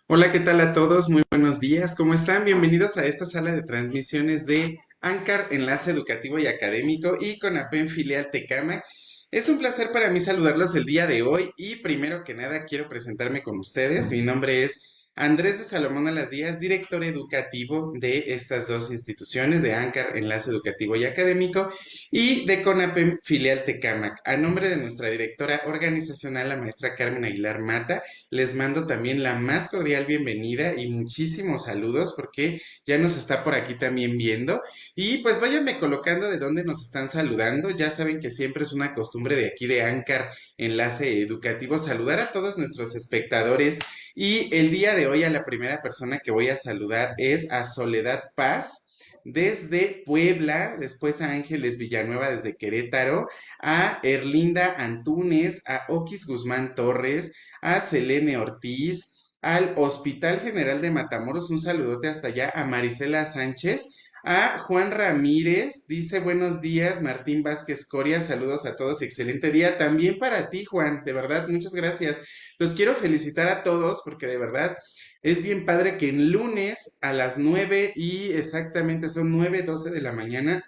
Hola, ¿qué tal a todos? Muy buenos días. ¿Cómo están? Bienvenidos a esta sala de transmisiones de Ancar Enlace Educativo y Académico y CONAPEM Filial Tecama. Es un placer para mí saludarlos el día de hoy y primero que nada quiero presentarme con ustedes. Mi nombre es Andrés de Salomón Alas Díaz, director educativo de estas dos instituciones, de Ancar Enlace Educativo y Académico y de CONAPEM Filial Tecamac. A nombre de nuestra directora organizacional, la maestra Carmen Aguilar Mata, les mando también la más cordial bienvenida y muchísimos saludos porque ya nos está por aquí también viendo. Y pues váyanme colocando de dónde nos están saludando. Ya saben que siempre es una costumbre de aquí de Ancar Enlace Educativo saludar a todos nuestros espectadores. Y el día de hoy a la primera persona que voy a saludar es a Soledad Paz desde Puebla, después a Ángeles Villanueva desde Querétaro, a Erlinda Antúnez, a Oquis Guzmán Torres, a Selene Ortiz, al Hospital General de Matamoros, un saludote hasta allá, a Marisela Sánchez, a Juan Ramírez, dice buenos días, Martín Vázquez Coria, saludos a todos, excelente día, también para ti, Juan, de verdad, muchas gracias. Los quiero felicitar a todos porque de verdad es bien padre que en lunes a las 9 y exactamente son 9:12 de la mañana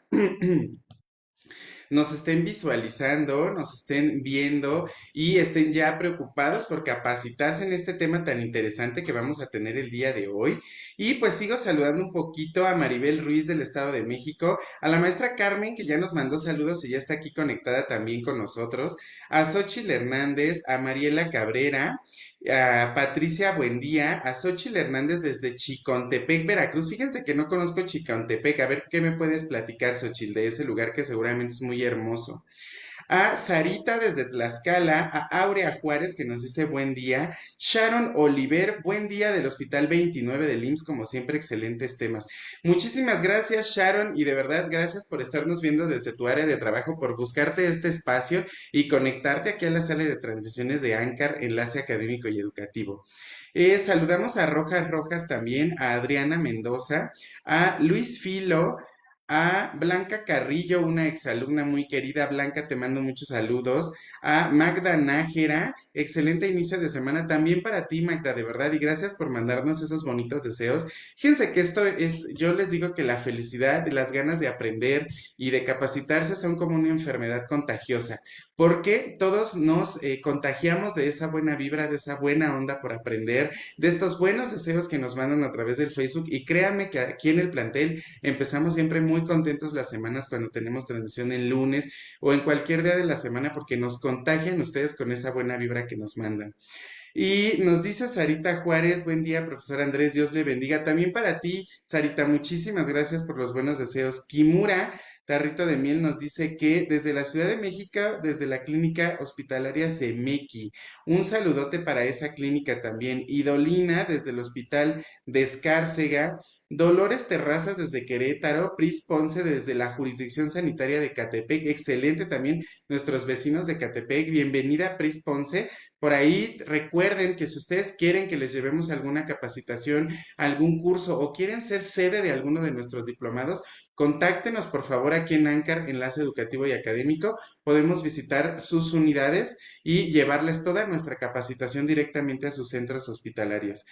nos estén visualizando, nos estén viendo y estén ya preocupados por capacitarse en este tema tan interesante que vamos a tener el día de hoy. Y pues sigo saludando un poquito a Maribel Ruiz del Estado de México, a la maestra Carmen que ya nos mandó saludos y ya está aquí conectada también con nosotros, a Xochitl Hernández, a Mariela Cabrera, a Patricia Buendía, a Xochitl Hernández desde Chicontepec, Veracruz. Fíjense que no conozco Chicontepec. A ver qué me puedes platicar, Xochitl, de ese lugar que seguramente es muy hermoso. A Sarita desde Tlaxcala, a Aurea Juárez que nos dice buen día, Sharon Oliver, buen día del Hospital 29 del IMSS, como siempre, excelentes temas. Muchísimas gracias, Sharon, y de verdad gracias por estarnos viendo desde tu área de trabajo, por buscarte este espacio y conectarte aquí a la sala de transmisiones de ANCAR, Enlace Académico y Educativo. Saludamos a Rojas Rojas también, a Adriana Mendoza, a Luis Filo, a Blanca Carrillo, una exalumna muy querida. Blanca, te mando muchos saludos. A Magda Nájera, excelente inicio de semana también para ti, Magda, de verdad, y gracias por mandarnos esos bonitos deseos. Fíjense que esto es, yo les digo que la felicidad y las ganas de aprender y de capacitarse son como una enfermedad contagiosa, porque todos nos contagiamos de esa buena vibra, de esa buena onda por aprender, de estos buenos deseos que nos mandan a través del Facebook, y créanme que aquí en el plantel empezamos siempre muy contentos las semanas cuando tenemos transmisión en lunes o en cualquier día de la semana porque nos contagian ustedes con esa buena vibra que nos mandan. Y nos dice Sarita Juárez, buen día, profesor Andrés, Dios le bendiga. También para ti, Sarita, muchísimas gracias por los buenos deseos. Kimura Tarrito de Miel nos dice que desde la Ciudad de México, desde la clínica hospitalaria Semequi, un saludote para esa clínica también. Idolina desde el hospital de Escárcega, Dolores Terrazas desde Querétaro, Pris Ponce desde la jurisdicción sanitaria de Catepec, excelente también nuestros vecinos de Catepec, bienvenida Pris Ponce. Por ahí recuerden que si ustedes quieren que les llevemos alguna capacitación, algún curso o quieren ser sede de alguno de nuestros diplomados, contáctenos por favor aquí en ANCAR, Enlace Educativo y Académico. Podemos visitar sus unidades y llevarles toda nuestra capacitación directamente a sus centros hospitalarios.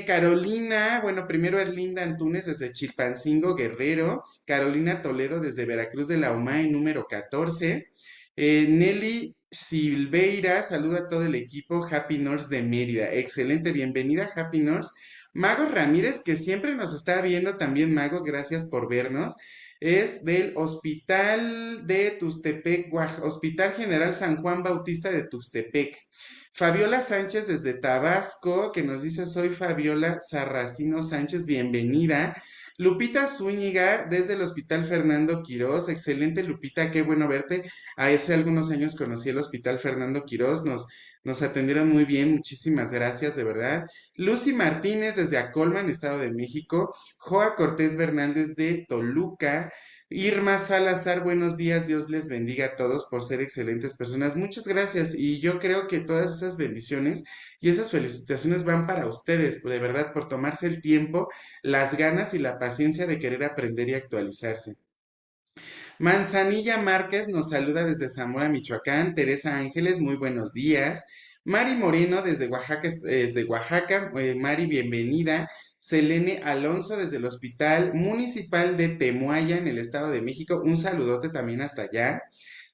Carolina, bueno, primero Erlinda Antunes desde Chilpancingo, Guerrero. Carolina Toledo desde Veracruz de la UMAE número 14. Nelly Silveira, saluda a todo el equipo Happy Nurse de Mérida. Excelente, bienvenida Happy Nurse. Magos Ramírez, que siempre nos está viendo también, Magos, gracias por vernos. Es del Hospital de Tuxtepec, Hospital General San Juan Bautista de Tuxtepec. Fabiola Sánchez desde Tabasco, que nos dice, soy Fabiola Sarracino Sánchez, bienvenida. Lupita Zúñiga desde el Hospital Fernando Quirós, excelente Lupita, qué bueno verte. Hace algunos años conocí el Hospital Fernando Quirós, nos atendieron muy bien, muchísimas gracias, de verdad. Lucy Martínez desde Acolman, Estado de México. Joa Cortés Fernández de Toluca. Irma Salazar, buenos días, Dios les bendiga a todos por ser excelentes personas. Muchas gracias y yo creo que todas esas bendiciones y esas felicitaciones van para ustedes, de verdad, por tomarse el tiempo, las ganas y la paciencia de querer aprender y actualizarse. Manzanilla Márquez nos saluda desde Zamora, Michoacán. Teresa Ángeles, muy buenos días. Mari Moreno desde Oaxaca, Mari, bienvenida. Selene Alonso desde el Hospital Municipal de Temuaya en el Estado de México, un saludote también hasta allá.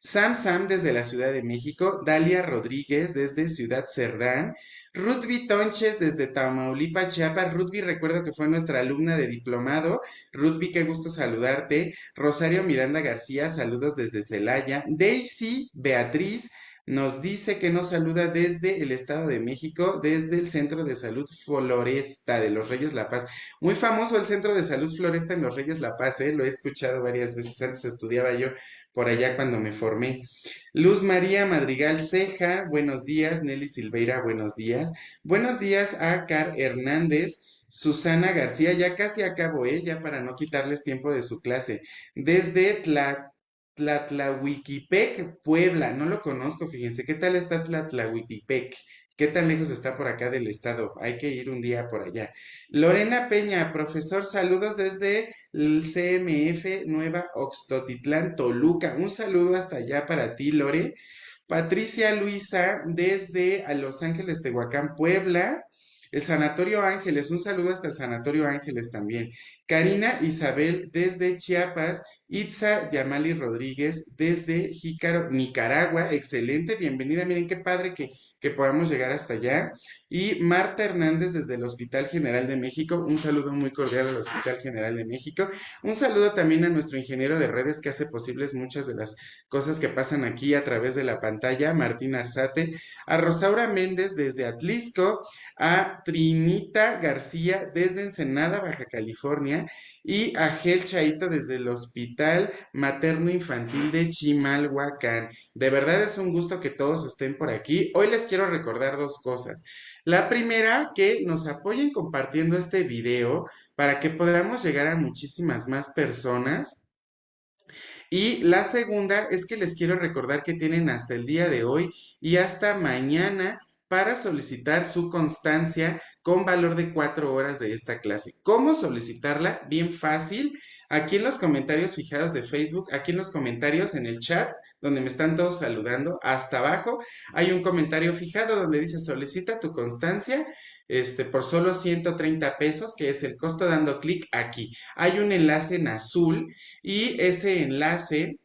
Sam desde la Ciudad de México, Dalia Rodríguez desde Ciudad Cerdán, Ruthvi Tonches desde Tamaulipas, Chiapas. Ruthvi, recuerdo que fue nuestra alumna de diplomado. Ruthvi, qué gusto saludarte. Rosario Miranda García, saludos desde Celaya. Daisy Beatriz nos dice que nos saluda desde el Estado de México, desde el Centro de Salud Floresta de Los Reyes La Paz. Muy famoso el Centro de Salud Floresta en Los Reyes La Paz, ¿eh? Lo he escuchado varias veces. Antes estudiaba yo por allá cuando me formé. Luz María Madrigal Ceja, buenos días. Nelly Silveira, buenos días. Buenos días a Car Hernández. Susana García, ya casi acabo, ¿eh? Ya para no quitarles tiempo de su clase. Desde Tlatlahuiquipec, Puebla, no lo conozco, fíjense, ¿qué tal está Tlatlahuiquipec? ¿Qué tan lejos está por acá del estado? Hay que ir un día por allá. Lorena Peña, profesor, saludos desde el CMF Nueva Oxtotitlán, Toluca. Un saludo hasta allá para ti, Lore. Patricia Luisa, desde a Los Ángeles, Tehuacán, Puebla. El Sanatorio Ángeles, un saludo hasta el Sanatorio Ángeles también. Karina Isabel, desde Chiapas. Itza Yamali Rodríguez, desde Jícaro, Nicaragua. Excelente, bienvenida. Miren qué padre que podamos llegar hasta allá. Y Marta Hernández, desde el Hospital General de México. Un saludo muy cordial al Hospital General de México. Un saludo también a nuestro ingeniero de redes que hace posibles muchas de las cosas que pasan aquí a través de la pantalla, Martín Arzate, a Rosaura Méndez desde Atlisco, a Trinita García desde Ensenada, Baja California, y a Gel Chaito desde el Hospital Materno Infantil de Chimalhuacán. De verdad es un gusto que todos estén por aquí. Hoy les quiero recordar dos cosas. La primera, que nos apoyen compartiendo este video para que podamos llegar a muchísimas más personas. Y la segunda es que les quiero recordar que tienen hasta el día de hoy y hasta mañana para solicitar su constancia con valor de 4 horas de esta clase. ¿Cómo solicitarla? Bien fácil. Aquí en los comentarios fijados de Facebook, aquí en los comentarios en el chat, donde me están todos saludando, hasta abajo hay un comentario fijado donde dice solicita tu constancia por solo 130 pesos, que es el costo dando clic aquí. Hay un enlace en azul y ese enlace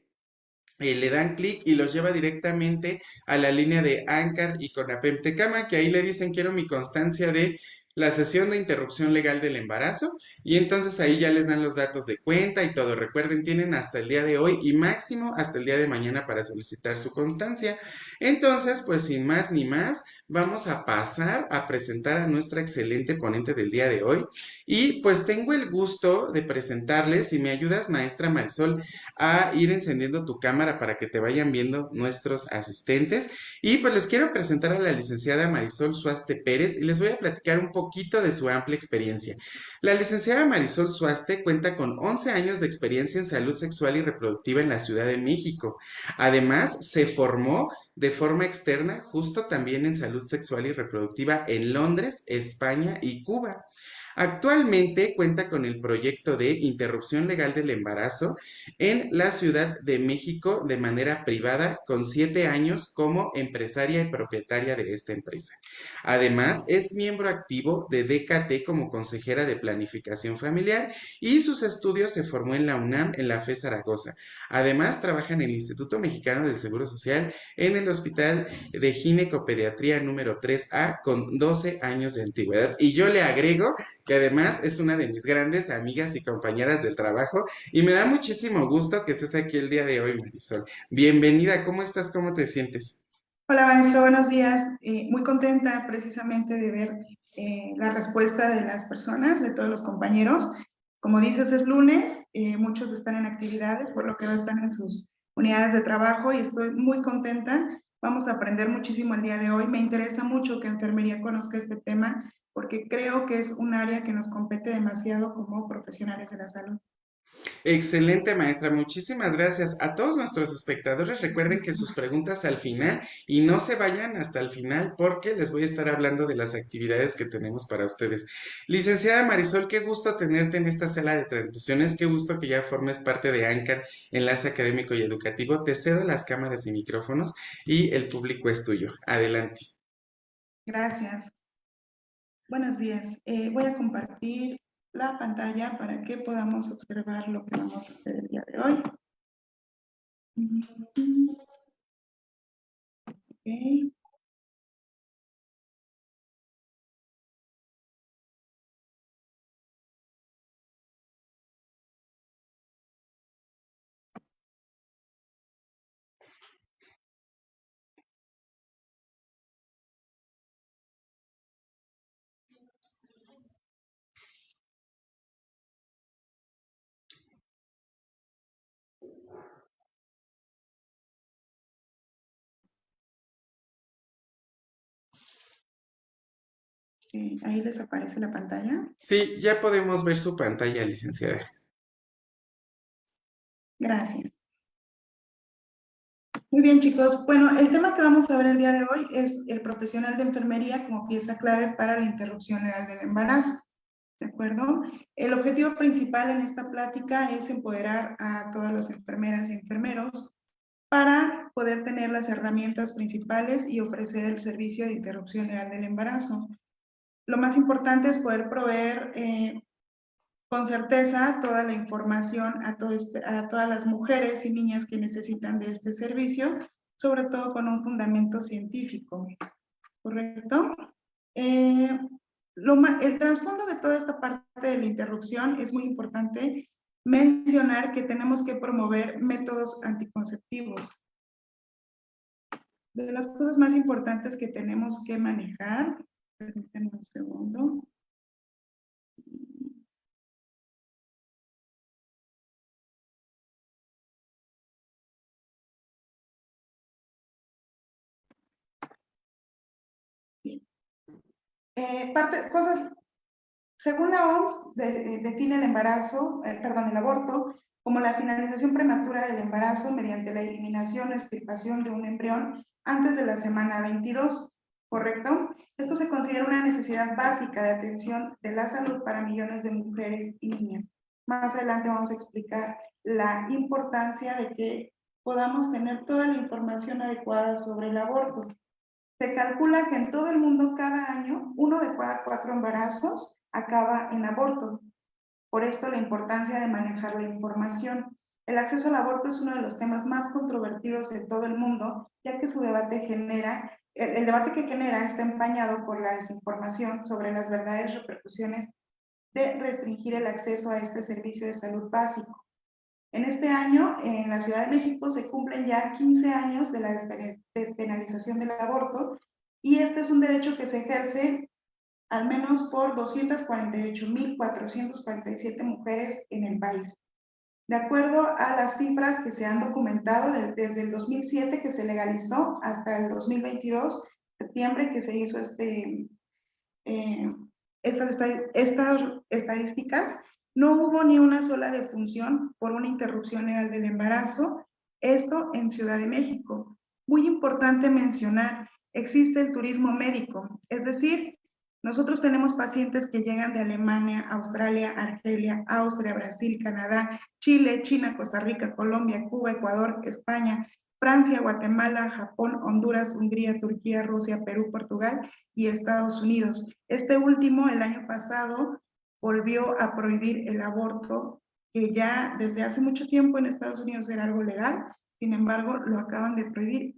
le dan clic y los lleva directamente a la línea de Ancar y Conapem Tecama, que ahí le dicen quiero mi constancia de la sesión de interrupción legal del embarazo y entonces ahí ya les dan los datos de cuenta y todo. Recuerden, tienen hasta el día de hoy y máximo hasta el día de mañana para solicitar su constancia. Entonces, pues sin más ni más, vamos a pasar a presentar a nuestra excelente ponente del día de hoy y pues tengo el gusto de presentarles, si me ayudas, maestra Marisol, a ir encendiendo tu cámara para que te vayan viendo nuestros asistentes. Y pues les quiero presentar a la licenciada Marisol Suaste Pérez y les voy a platicar un poquito de su amplia experiencia. La licenciada Marisol Suaste cuenta con 11 años de experiencia en salud sexual y reproductiva en la Ciudad de México. Además, se formó de forma externa justo también en salud sexual y reproductiva en Londres, España y Cuba. Actualmente cuenta con el proyecto de interrupción legal del embarazo en la Ciudad de México de manera privada con 7 años como empresaria y propietaria de esta empresa. Además, es miembro activo de DKT como consejera de planificación familiar y sus estudios se formó en la UNAM en la FE Zaragoza. Además, trabaja en el Instituto Mexicano del Seguro Social en el Hospital de Ginecopediatría número 3A con 12 años de antigüedad. Y yo le agrego que además es una de mis grandes amigas y compañeras del trabajo y me da muchísimo gusto que estés aquí el día de hoy, Marisol. Bienvenida, ¿cómo estás? ¿Cómo te sientes? Hola maestro, buenos días. Muy contenta precisamente de ver la respuesta de las personas, de todos los compañeros. Como dices, es lunes, muchos están en actividades, por lo que no están en sus unidades de trabajo y estoy muy contenta. Vamos a aprender muchísimo el día de hoy. Me interesa mucho que enfermería conozca este tema porque creo que es un área que nos compete demasiado como profesionales de la salud. Excelente, maestra. Muchísimas gracias. A todos nuestros espectadores, recuerden que sus preguntas al final y no se vayan hasta el final porque les voy a estar hablando de las actividades que tenemos para ustedes. Licenciada Marisol, qué gusto tenerte en esta sala de transmisiones. Qué gusto que ya formes parte de ANCAR, Enlace Académico y Educativo. Te cedo las cámaras y micrófonos y el público es tuyo. Adelante. Gracias. Buenos días. Voy a compartir la pantalla para que podamos observar lo que vamos a hacer el día de hoy. Ok. Ahí les aparece la pantalla. Sí, ya podemos ver su pantalla, licenciada. Gracias. Muy bien, chicos. Bueno, el tema que vamos a ver el día de hoy es el profesional de enfermería como pieza clave para la interrupción legal del embarazo. ¿De acuerdo? El objetivo principal en esta plática es empoderar a todas las enfermeras y enfermeros para poder tener las herramientas principales y ofrecer el servicio de interrupción legal del embarazo. Lo más importante es poder proveer con certeza toda la información a todas las mujeres y niñas que necesitan de este servicio, sobre todo con un fundamento científico, ¿correcto? Eh, el trasfondo de toda esta parte de la interrupción es muy importante mencionar que tenemos que promover métodos anticonceptivos. De las cosas más importantes que tenemos que manejar, permítanme un segundo. Bien. Cosas, según la OMS, define el embarazo, perdón, el aborto como la finalización prematura del embarazo mediante la eliminación o extirpación de un embrión antes de la semana 22, ¿correcto? Esto se considera una necesidad básica de atención de la salud para millones de mujeres y niñas. Más adelante vamos a explicar la importancia de que podamos tener toda la información adecuada sobre el aborto. Se calcula que en todo el mundo cada año 1 de cada 4 embarazos acaba en aborto. Por esto la importancia de manejar la información. El acceso al aborto es uno de los temas más controvertidos en todo el mundo, ya que el debate que genera está empañado por la desinformación sobre las verdaderas repercusiones de restringir el acceso a este servicio de salud básico. En este año, en la Ciudad de México, se cumplen ya 15 años de la despenalización del aborto y este es un derecho que se ejerce al menos por 248.447 mujeres en el país. De acuerdo a las cifras que se han documentado desde el 2007 que se legalizó hasta el 2022, septiembre que se hizo eh, estas estadísticas, no hubo ni una sola defunción por una interrupción legal del embarazo, esto en Ciudad de México. Muy importante mencionar, existe el turismo médico, es decir, nosotros tenemos pacientes que llegan de Alemania, Australia, Argelia, Austria, Brasil, Canadá, Chile, China, Costa Rica, Colombia, Cuba, Ecuador, España, Francia, Guatemala, Japón, Honduras, Hungría, Turquía, Rusia, Perú, Portugal y Estados Unidos. Este último, el año pasado, volvió a prohibir el aborto, que ya desde hace mucho tiempo en Estados Unidos era algo legal, sin embargo, lo acaban de prohibir,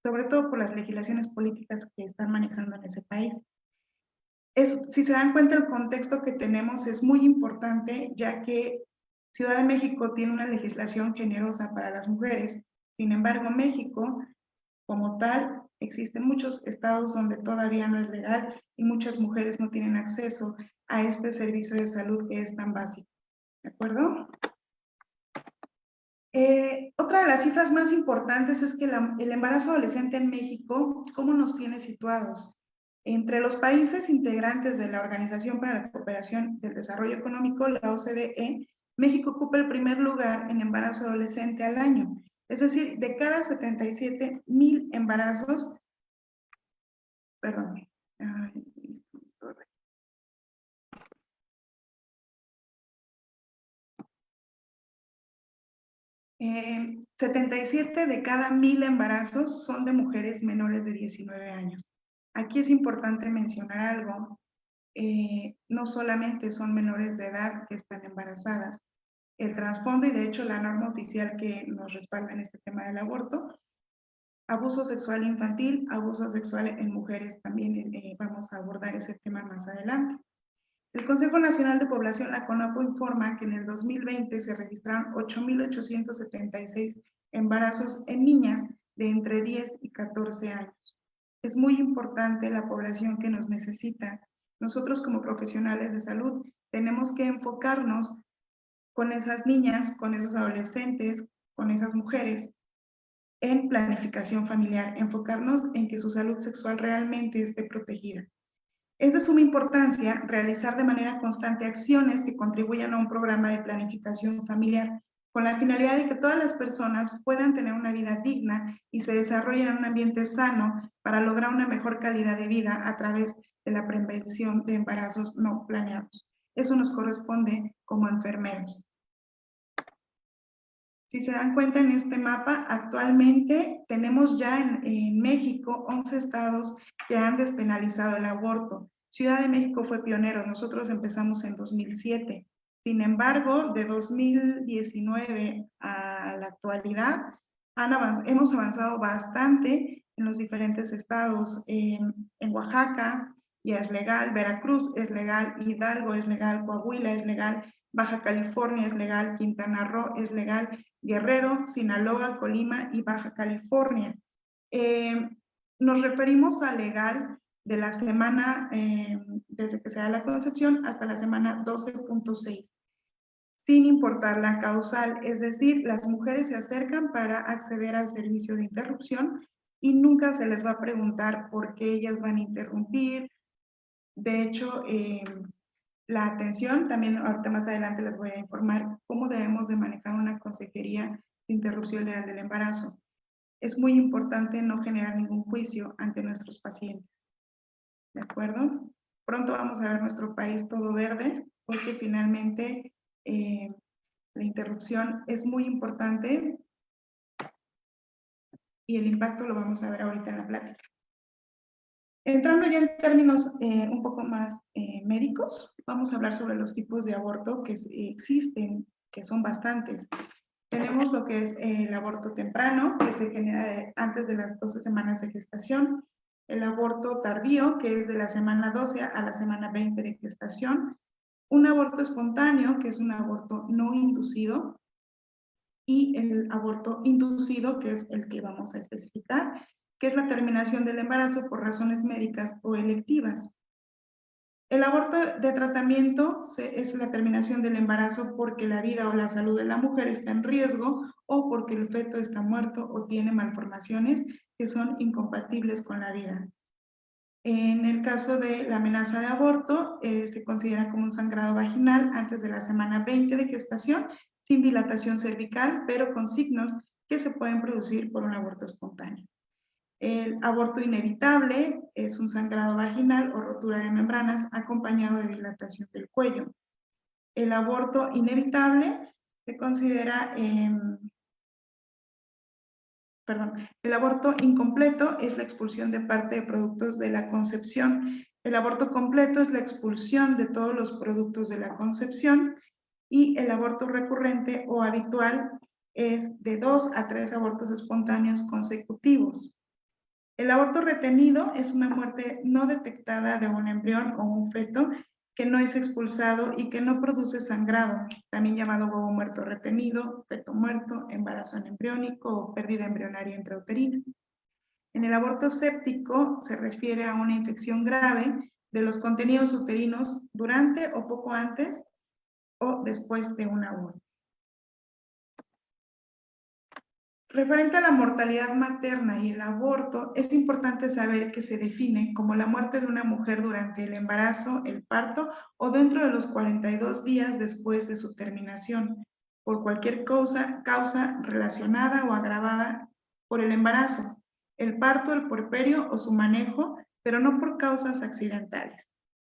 sobre todo por las legislaciones políticas que están manejando en ese país. Si se dan cuenta, el contexto que tenemos es muy importante, ya que Ciudad de México tiene una legislación generosa para las mujeres. Sin embargo, México, como tal, existen muchos estados donde todavía no es legal y muchas mujeres no tienen acceso a este servicio de salud que es tan básico. ¿De acuerdo? Otra de las cifras más importantes es que el embarazo adolescente en México, ¿cómo nos tiene situados? Entre los países integrantes de la Organización para la Cooperación del Desarrollo Económico, la OCDE, México ocupa el primer lugar en embarazo adolescente al año. Es decir, de cada 77,000 embarazos, perdón, 77 de cada 1,000 embarazos son de mujeres menores de 19 años. Aquí es importante mencionar algo. No solamente son menores de edad que están embarazadas. El trasfondo y de hecho la norma oficial que nos respalda en este tema del aborto, abuso sexual infantil, abuso sexual en mujeres, también vamos a abordar ese tema más adelante. El Consejo Nacional de Población, la CONAPO, informa que en el 2020 se registraron 8.876 embarazos en niñas de entre 10 y 14 años. Es muy importante la población que nos necesita. Nosotros como profesionales de salud tenemos que enfocarnos con esas niñas, con esos adolescentes, con esas mujeres en planificación familiar, enfocarnos en que su salud sexual realmente esté protegida. Es de suma importancia realizar de manera constante acciones que contribuyan a un programa de planificación familiar con la finalidad de que todas las personas puedan tener una vida digna y se desarrollen en un ambiente sano para lograr una mejor calidad de vida a través de la prevención de embarazos no planeados. Eso nos corresponde como enfermeros. Si se dan cuenta en este mapa, actualmente tenemos ya en México 11 estados que han despenalizado el aborto. Ciudad de México fue pionero, nosotros empezamos en 2007. Sin embargo, de 2019 a la actualidad, hemos avanzado bastante en los diferentes estados. En Oaxaca ya es legal, Veracruz es legal, Hidalgo es legal, Coahuila es legal, Baja California es legal, Quintana Roo es legal, Guerrero, Sinaloa, Colima y Baja California. Nos referimos a legal de la semana, desde que se da la concepción hasta la semana 12.6, sin importar la causal, es decir, las mujeres se acercan para acceder al servicio de interrupción y nunca se les va a preguntar por qué ellas van a interrumpir. De hecho, la atención, también ahorita más adelante les voy a informar cómo debemos de manejar una consejería de interrupción legal del embarazo. Es muy importante no generar ningún juicio ante nuestros pacientes. ¿De acuerdo? Pronto vamos a ver nuestro país todo verde, porque finalmente la interrupción es muy importante y el impacto lo vamos a ver ahorita en la plática. Entrando ya en términos un poco más médicos, vamos a hablar sobre los tipos de aborto que existen, que son bastantes. Tenemos lo que es el aborto temprano, que se genera antes de las 12 semanas de gestación. El aborto tardío, que es de la semana 12 a la semana 20 de gestación. Un aborto espontáneo, que es un aborto no inducido. Y el aborto inducido, que es el que vamos a especificar, que es la terminación del embarazo por razones médicas o electivas. El aborto de tratamiento es la terminación del embarazo porque la vida o la salud de la mujer está en riesgo o porque el feto está muerto o tiene malformaciones que son incompatibles con la vida. En el caso de la amenaza de aborto, se considera como un sangrado vaginal antes de la semana 20 de gestación, sin dilatación cervical, pero con signos que se pueden producir por un aborto espontáneo. El aborto inevitable es un sangrado vaginal o rotura de membranas acompañado de dilatación del cuello. El aborto inevitable se considera, el aborto incompleto es la expulsión de parte de productos de la concepción. El aborto completo es la expulsión de todos los productos de la concepción y el aborto recurrente o habitual es de 2 a 3 abortos espontáneos consecutivos. El aborto retenido es una muerte no detectada de un embrión o un feto que no es expulsado y que no produce sangrado, también llamado huevo muerto retenido, feto muerto, embarazo embriónico o pérdida embrionaria intrauterina. En el aborto séptico se refiere a una infección grave de los contenidos uterinos durante o poco antes o después de un aborto. Referente a la mortalidad materna y el aborto, es importante saber que se define como la muerte de una mujer durante el embarazo, el parto o dentro de los 42 días después de su terminación, por cualquier causa relacionada o agravada por el embarazo, el parto, el puerperio o su manejo, pero no por causas accidentales.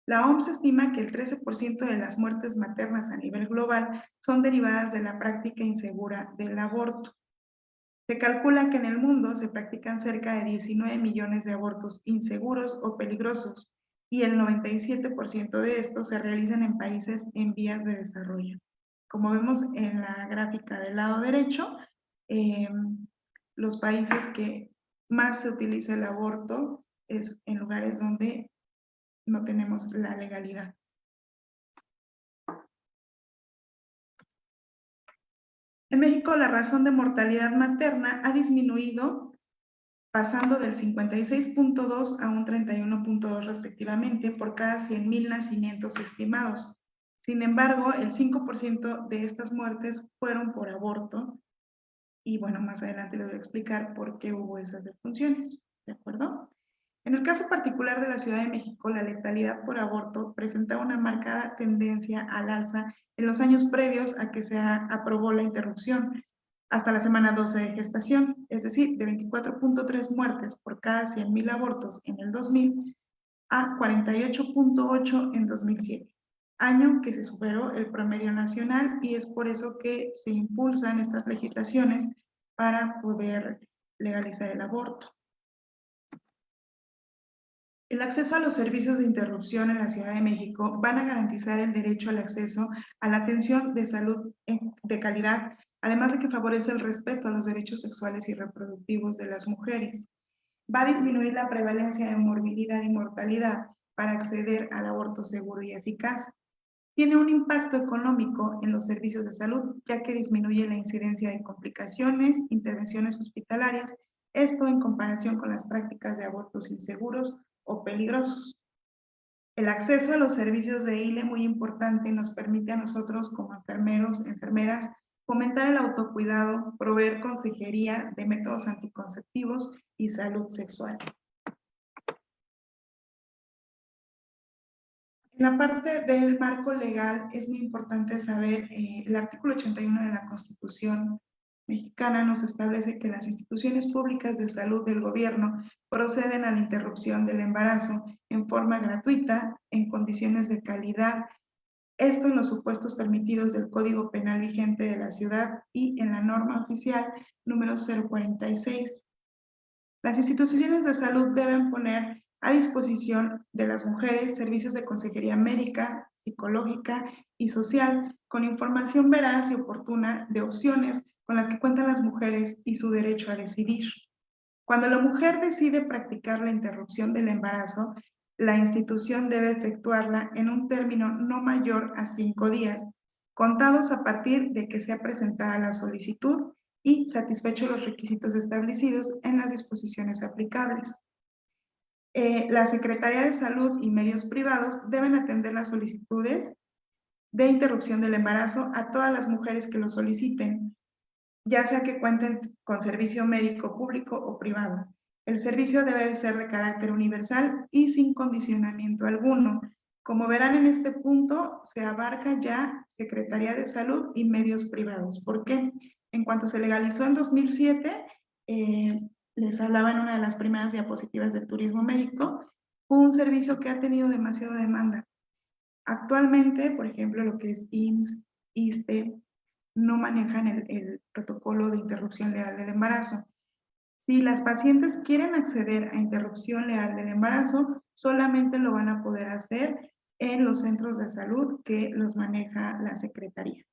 La OMS estima que el 13% de las muertes maternas a nivel global son derivadas de la práctica insegura del aborto. Se calcula que en el mundo se practican cerca de 19 millones de abortos inseguros o peligrosos y el 97% de estos se realizan en países en vías de desarrollo. Como vemos en la gráfica del lado derecho, eh, los países que más se utiliza el aborto es en lugares donde no tenemos la legalidad. En México, la razón de mortalidad materna ha disminuido, pasando del 56.2 a un 31.2 respectivamente por cada 100,000 nacimientos estimados. Sin embargo, el 5% de estas muertes fueron por aborto y bueno, más adelante les voy a explicar por qué hubo esas defunciones, ¿de acuerdo? En el caso particular de la Ciudad de México, la letalidad por aborto presentaba una marcada tendencia al alza en los años previos a que se aprobó la interrupción, hasta la semana 12 de gestación, es decir, de 24.3 muertes por cada 100,000 abortos en el 2000 a 48.8 en 2007, año que se superó el promedio nacional, y es por eso que se impulsan estas legislaciones para poder legalizar el aborto. El acceso a los servicios de interrupción en la Ciudad de México van a garantizar el derecho al acceso a la atención de salud de calidad, además de que favorece el respeto a los derechos sexuales y reproductivos de las mujeres. Va a disminuir la prevalencia de morbilidad y mortalidad para acceder al aborto seguro y eficaz. Tiene un impacto económico en los servicios de salud, ya que disminuye la incidencia de complicaciones, intervenciones hospitalarias, esto en comparación con las prácticas de abortos inseguros o peligrosos. El acceso a los servicios de ILE, muy importante, nos permite a nosotros como enfermeros, enfermeras, fomentar el autocuidado, proveer consejería de métodos anticonceptivos y salud sexual. En la parte del marco legal es muy importante saber, el artículo 81 de la Constitución mexicana nos establece que las instituciones públicas de salud del gobierno proceden a la interrupción del embarazo en forma gratuita, en condiciones de calidad, esto en los supuestos permitidos del Código Penal vigente de la ciudad y en la norma oficial número 046. Las instituciones de salud deben poner a disposición de las mujeres servicios de consejería médica, psicológica y social con información veraz y oportuna de opciones con las que cuentan las mujeres y su derecho a decidir. Cuando la mujer decide practicar la interrupción del embarazo, la institución debe efectuarla en un término no mayor a 5 días, contados a partir de que sea presentada la solicitud y satisfechos los requisitos establecidos en las disposiciones aplicables. La Secretaría de Salud y medios privados deben atender las solicitudes de interrupción del embarazo a todas las mujeres que lo soliciten, ya sea que cuenten con servicio médico público o privado. El servicio debe de ser de carácter universal y sin condicionamiento alguno. Como verán en este punto, se abarca ya Secretaría de Salud y medios privados. ¿Por qué? En cuanto se legalizó en 2007, les hablaba en una de las primeras diapositivas del turismo médico, fue un servicio que ha tenido demasiada demanda. Actualmente, por ejemplo, lo que es IMSS, ISSSTE, no manejan el protocolo de interrupción legal del embarazo. Si las pacientes quieren acceder a interrupción legal del embarazo, solamente lo van a poder hacer en los centros de salud que los maneja la Secretaría.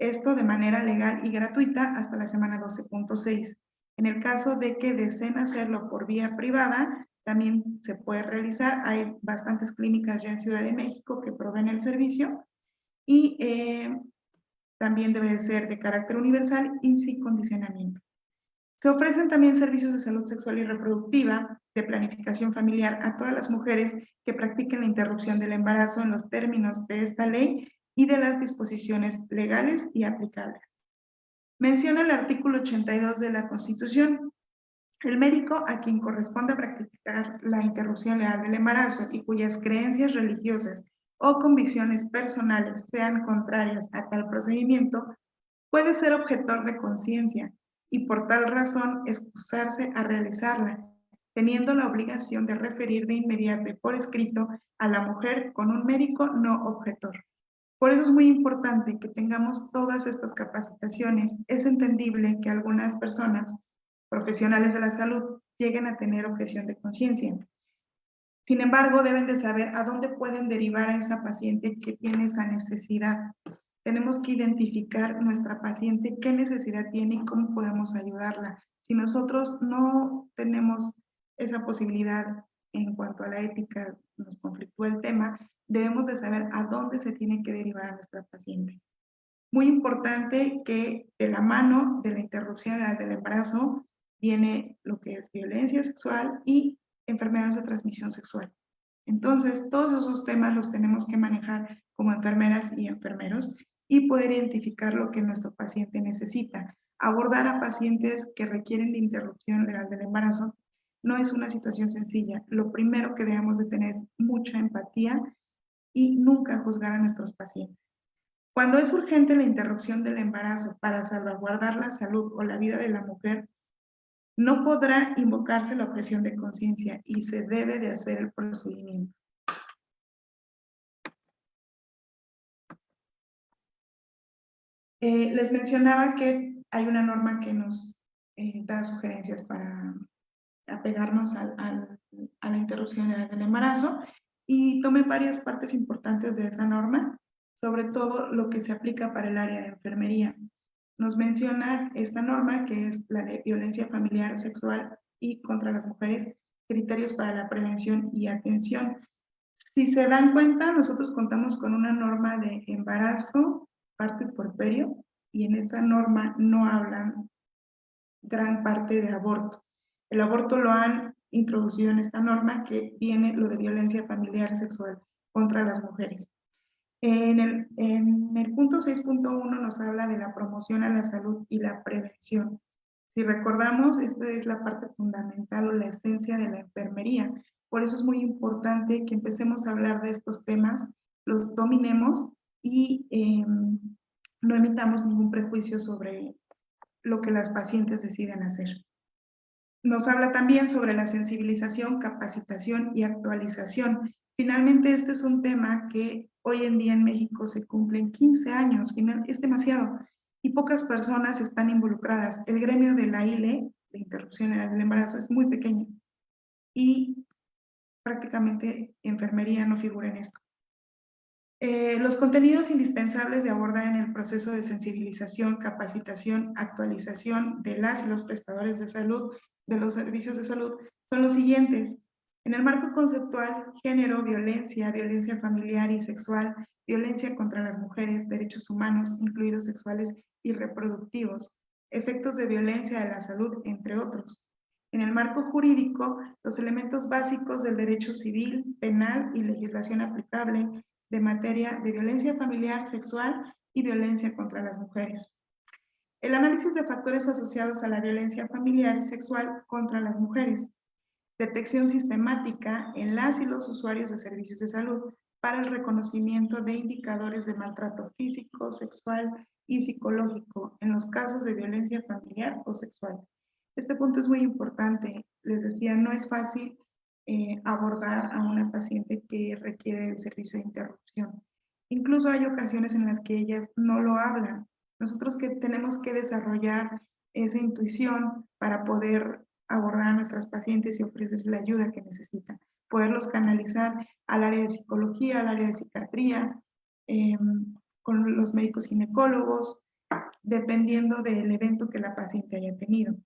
Esto de manera legal y gratuita hasta la semana 12.6. En el caso de que deseen hacerlo por vía privada, también se puede realizar. Hay bastantes clínicas ya en Ciudad de México que proveen el servicio y también debe de ser de carácter universal y sin condicionamiento. Se ofrecen también servicios de salud sexual y reproductiva, de planificación familiar a todas las mujeres que practiquen la interrupción del embarazo en los términos de esta ley y de las disposiciones legales y aplicables. Menciona el artículo 82 de la Constitución. El médico a quien corresponde practicar la interrupción legal del embarazo y cuyas creencias religiosas o convicciones personales sean contrarias a tal procedimiento, puede ser objetor de conciencia y por tal razón excusarse a realizarla, teniendo la obligación de referir de inmediato y por escrito a la mujer con un médico no objetor. Por eso es muy importante que tengamos todas estas capacitaciones. Es entendible que algunas personas, profesionales de la salud, lleguen a tener objeción de conciencia. Sin embargo, deben de saber a dónde pueden derivar a esa paciente que tiene esa necesidad. Tenemos que identificar nuestra paciente qué necesidad tiene y cómo podemos ayudarla. Si nosotros no tenemos esa posibilidad en cuanto a la ética, nos conflictúa el tema, debemos de saber a dónde se tiene que derivar a nuestra paciente. Muy importante que de la mano de la interrupción del embarazo viene lo que es violencia sexual y enfermedades de transmisión sexual. Entonces, todos esos temas los tenemos que manejar como enfermeras y enfermeros y poder identificar lo que nuestro paciente necesita. Abordar a pacientes que requieren de interrupción legal del embarazo no es una situación sencilla. Lo primero que debemos de tener es mucha empatía y nunca juzgar a nuestros pacientes. Cuando es urgente la interrupción del embarazo para salvaguardar la salud o la vida de la mujer, no podrá invocarse la objeción de conciencia y se debe de hacer el procedimiento. Les mencionaba que hay una norma que nos da sugerencias para apegarnos a la interrupción del embarazo y tomé varias partes importantes de esa norma, sobre todo lo que se aplica para el área de enfermería. Nos menciona esta norma, que es la de violencia familiar, sexual y contra las mujeres, criterios para la prevención y atención. Si se dan cuenta, nosotros contamos con una norma de embarazo, parto y puerperio, y en esta norma no hablan gran parte de aborto. El aborto lo han introducido en esta norma, que viene lo de violencia familiar sexual contra las mujeres. En el punto 6.1 nos habla de la promoción a la salud y la prevención. Si recordamos, esta es la parte fundamental o la esencia de la enfermería. Por eso es muy importante que empecemos a hablar de estos temas, los dominemos y no emitamos ningún prejuicio sobre lo que las pacientes deciden hacer. Nos habla también sobre la sensibilización, capacitación y actualización. Finalmente, este es un tema que hoy en día en México se cumplen 15 años, es demasiado, y pocas personas están involucradas. El gremio de la ILE, de interrupción del embarazo, es muy pequeño y prácticamente enfermería no figura en esto. Los contenidos indispensables de abordar en el proceso de sensibilización, capacitación, actualización de las y los prestadores de salud, de los servicios de salud, son los siguientes. En el marco conceptual, género, violencia, violencia familiar y sexual, violencia contra las mujeres, derechos humanos, incluidos sexuales y reproductivos, efectos de violencia de la salud, entre otros. En el marco jurídico, los elementos básicos del derecho civil, penal y legislación aplicable, de materia de violencia familiar, sexual y violencia contra las mujeres. El análisis de factores asociados a la violencia familiar y sexual contra las mujeres. Detección sistemática en las y los usuarios de servicios de salud para el reconocimiento de indicadores de maltrato físico, sexual y psicológico en los casos de violencia familiar o sexual. Este punto es muy importante. Les decía, no es fácil abordar a una paciente que requiere el servicio de interrupción. Incluso hay ocasiones en las que ellas no lo hablan. Nosotros que tenemos que desarrollar esa intuición para poder abordar a nuestras pacientes y ofrecerles la ayuda que necesitan, poderlos canalizar al área de psicología, al área de psiquiatría, con los médicos ginecólogos, dependiendo del evento que la paciente haya tenido.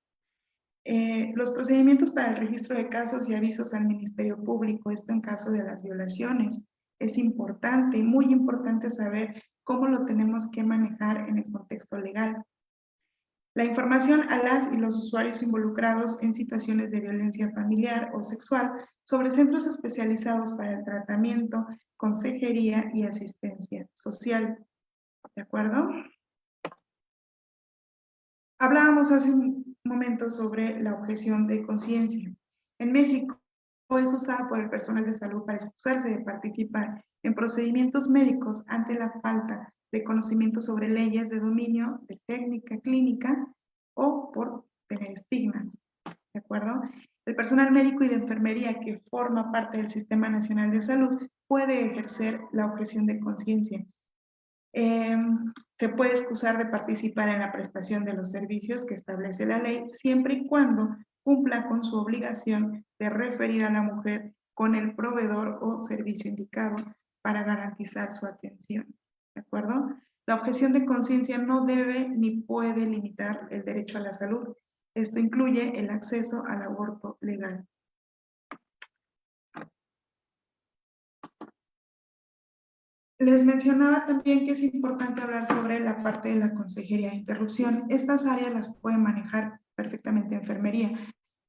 Los procedimientos para el registro de casos y avisos al Ministerio Público, esto en caso de las violaciones. Es importante, muy importante saber cómo lo tenemos que manejar en el contexto legal. La información a las y los usuarios involucrados en situaciones de violencia familiar o sexual sobre centros especializados para el tratamiento, consejería y asistencia social. ¿De acuerdo? Hablábamos hace un momento sobre la objeción de conciencia. En México es usada por el personal de salud para excusarse de participar en procedimientos médicos ante la falta de conocimiento sobre leyes de dominio, de técnica clínica o por tener estigmas. ¿De acuerdo? El personal médico y de enfermería que forma parte del Sistema Nacional de Salud puede ejercer la objeción de conciencia. Se puede excusar de participar en la prestación de los servicios que establece la ley, siempre y cuando cumpla con su obligación de referir a la mujer con el proveedor o servicio indicado para garantizar su atención. ¿De acuerdo? La objeción de conciencia no debe ni puede limitar el derecho a la salud. Esto incluye el acceso al aborto legal. Les mencionaba también que es importante hablar sobre la parte de la consejería de interrupción. Estas áreas las puede manejar perfectamente enfermería.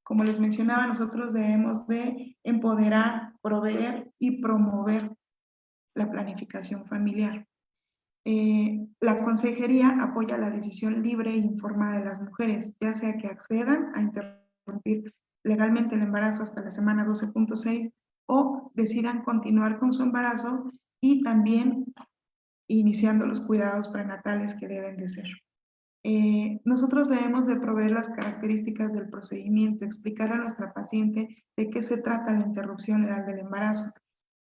Como les mencionaba, nosotros debemos de empoderar, proveer y promover la planificación familiar. La consejería apoya la decisión libre e informada de las mujeres, ya sea que accedan a interrumpir legalmente el embarazo hasta la semana 12.6 o decidan continuar con su embarazo y también iniciando los cuidados prenatales que deben de ser. Nosotros debemos de proveer las características del procedimiento, explicar a nuestra paciente de qué se trata la interrupción legal del embarazo,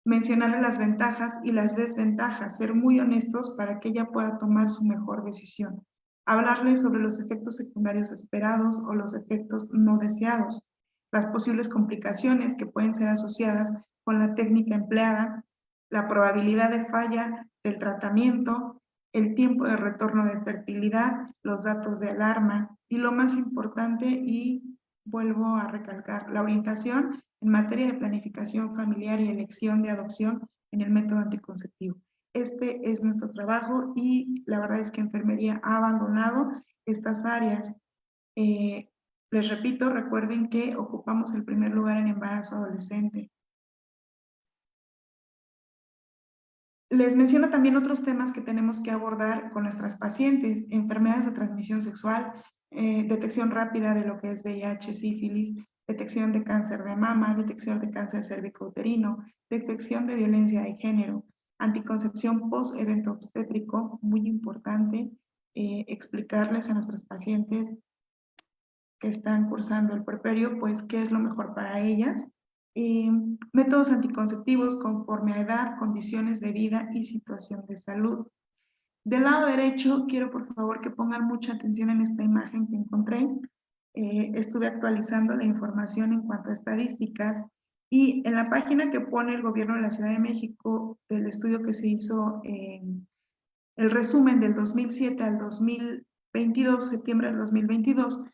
mencionarle las ventajas y las desventajas, ser muy honestos para que ella pueda tomar su mejor decisión, hablarle sobre los efectos secundarios esperados o los efectos no deseados, las posibles complicaciones que pueden ser asociadas con la técnica empleada, la probabilidad de falla del tratamiento, el tiempo de retorno de fertilidad, los datos de alarma y lo más importante, y vuelvo a recalcar, la orientación en materia de planificación familiar y elección de adopción en el método anticonceptivo. Este es nuestro trabajo y la verdad es que enfermería ha abandonado estas áreas. Les repito, recuerden que ocupamos el primer lugar en embarazo adolescente. Les menciono también otros temas que tenemos que abordar con nuestras pacientes: enfermedades de transmisión sexual, detección rápida de lo que es VIH, sífilis, detección de cáncer de mama, detección de cáncer cervicouterino, detección de violencia de género, anticoncepción post-evento obstétrico, muy importante explicarles a nuestros pacientes que están cursando el puerperio, pues qué es lo mejor para ellas. Métodos anticonceptivos conforme a edad, condiciones de vida y situación de salud. Del lado derecho, quiero por favor que pongan mucha atención en esta imagen que encontré. Estuve actualizando la información en cuanto a estadísticas y en la página que pone el gobierno de la Ciudad de México del estudio que se hizo, el resumen del 2007 al 2022, septiembre del 2022,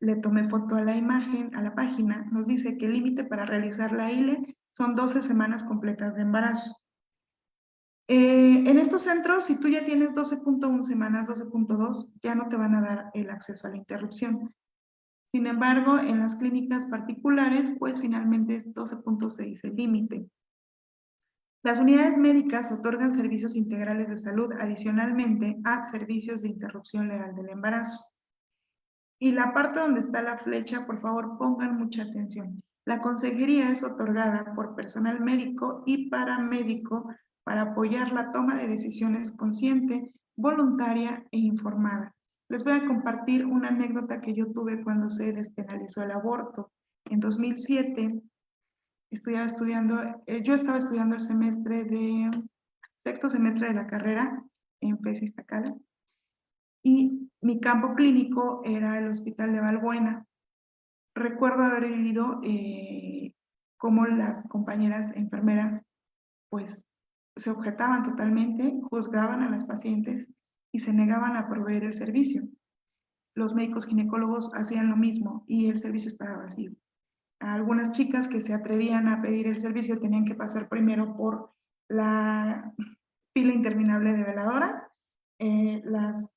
le tomé foto a la imagen, a la página, nos dice que el límite para realizar la ILE son 12 semanas completas de embarazo. En estos centros, si tú ya tienes 12.1 semanas, 12.2, ya no te van a dar el acceso a la interrupción. Sin embargo, en las clínicas particulares, pues finalmente es 12.6 el límite. Las unidades médicas otorgan servicios integrales de salud adicionalmente a servicios de interrupción legal del embarazo. Y la parte donde está la flecha, por favor, pongan mucha atención. La consejería es otorgada por personal médico y paramédico para apoyar la toma de decisiones consciente, voluntaria e informada. Les voy a compartir una anécdota que yo tuve cuando se despenalizó el aborto. En 2007, yo estaba estudiando el sexto semestre de la carrera en FES Iztacala, y mi campo clínico era el Hospital de Valbuena. Recuerdo haber vivido cómo las compañeras enfermeras pues se objetaban totalmente, juzgaban a las pacientes y se negaban a proveer el servicio. Los médicos ginecólogos hacían lo mismo y el servicio estaba vacío. Algunas chicas que se atrevían a pedir el servicio tenían que pasar primero por la fila interminable de veladoras, las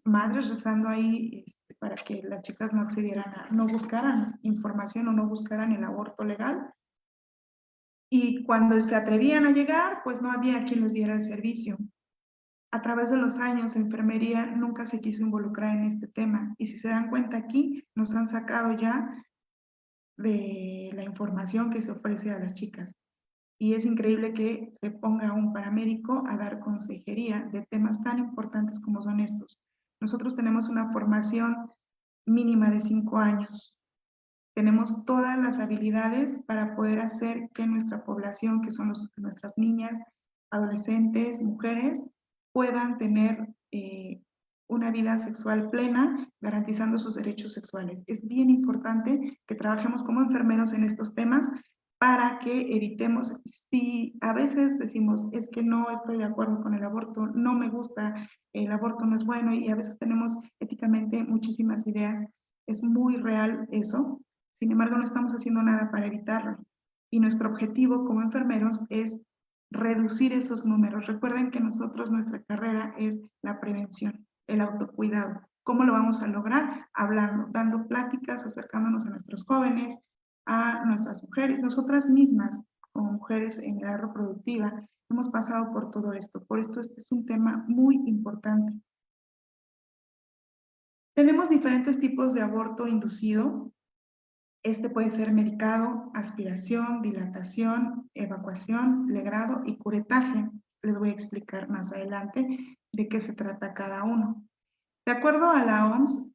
madres rezando ahí para que las chicas no accedieran no buscaran información o no buscaran el aborto legal. Y cuando se atrevían a llegar, pues no había quien les diera el servicio. A través de los años, enfermería nunca se quiso involucrar en este tema. Y si se dan cuenta aquí, nos han sacado ya de la información que se ofrece a las chicas. Y es increíble que se ponga un paramédico a dar consejería de temas tan importantes como son estos. Nosotros tenemos una formación mínima de 5 años. Tenemos todas las habilidades para poder hacer que nuestra población, que son nuestras niñas, adolescentes, mujeres, puedan tener una vida sexual plena, garantizando sus derechos sexuales. Es bien importante que trabajemos como enfermeros en estos temas para que evitemos, si a veces decimos, es que no estoy de acuerdo con el aborto, no me gusta, el aborto no es bueno, y a veces tenemos éticamente muchísimas ideas, es muy real eso, sin embargo no estamos haciendo nada para evitarlo. Y nuestro objetivo como enfermeros es reducir esos números. Recuerden que nosotros, nuestra carrera es la prevención, el autocuidado. ¿Cómo lo vamos a lograr? Hablando, dando pláticas, acercándonos a nuestros jóvenes, a nuestras mujeres, nosotras mismas, como mujeres en edad reproductiva, hemos pasado por todo esto. Por esto este es un tema muy importante. Tenemos diferentes tipos de aborto inducido. Este puede ser medicado, aspiración, dilatación, evacuación, legrado y curetaje. Les voy a explicar más adelante de qué se trata cada uno. De acuerdo a la OMS,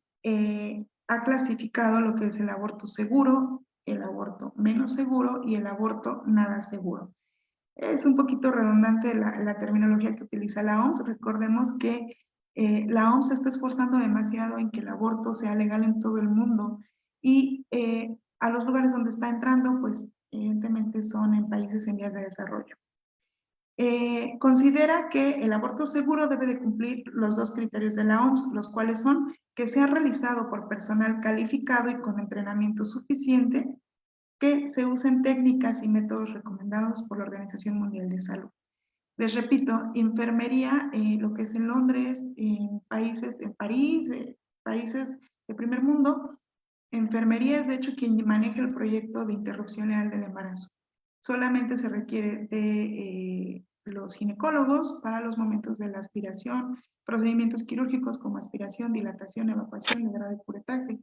ha clasificado lo que es el aborto seguro, el aborto menos seguro y el aborto nada seguro. Es un poquito redundante la terminología que utiliza la OMS. Recordemos que la OMS se está esforzando demasiado en que el aborto sea legal en todo el mundo y a los lugares donde está entrando, pues evidentemente son en países en vías de desarrollo. Considera que el aborto seguro debe de cumplir los dos criterios de la OMS, los cuales son que sea realizado por personal calificado y con entrenamiento suficiente, que se usen técnicas y métodos recomendados por la Organización Mundial de Salud. Les repito, enfermería, lo que es en Londres, en países, en París, países de primer mundo, enfermería es de hecho quien maneja el proyecto de interrupción legal del embarazo. Solamente se requiere de los ginecólogos para los momentos de la aspiración, procedimientos quirúrgicos como aspiración, dilatación, evacuación, legrado y curetaje.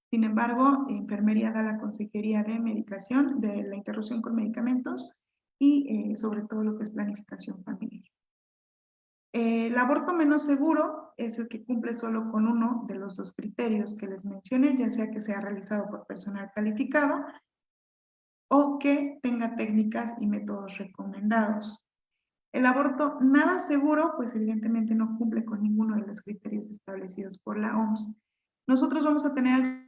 Sin embargo, enfermería da la consejería de medicación, de la interrupción con medicamentos y sobre todo lo que es planificación familiar. El aborto menos seguro es el que cumple solo con uno de los dos criterios que les mencioné, ya sea que sea realizado por personal calificado o que tenga técnicas y métodos recomendados. El aborto nada seguro, pues evidentemente no cumple con ninguno de los criterios establecidos por la OMS. Nosotros vamos a tener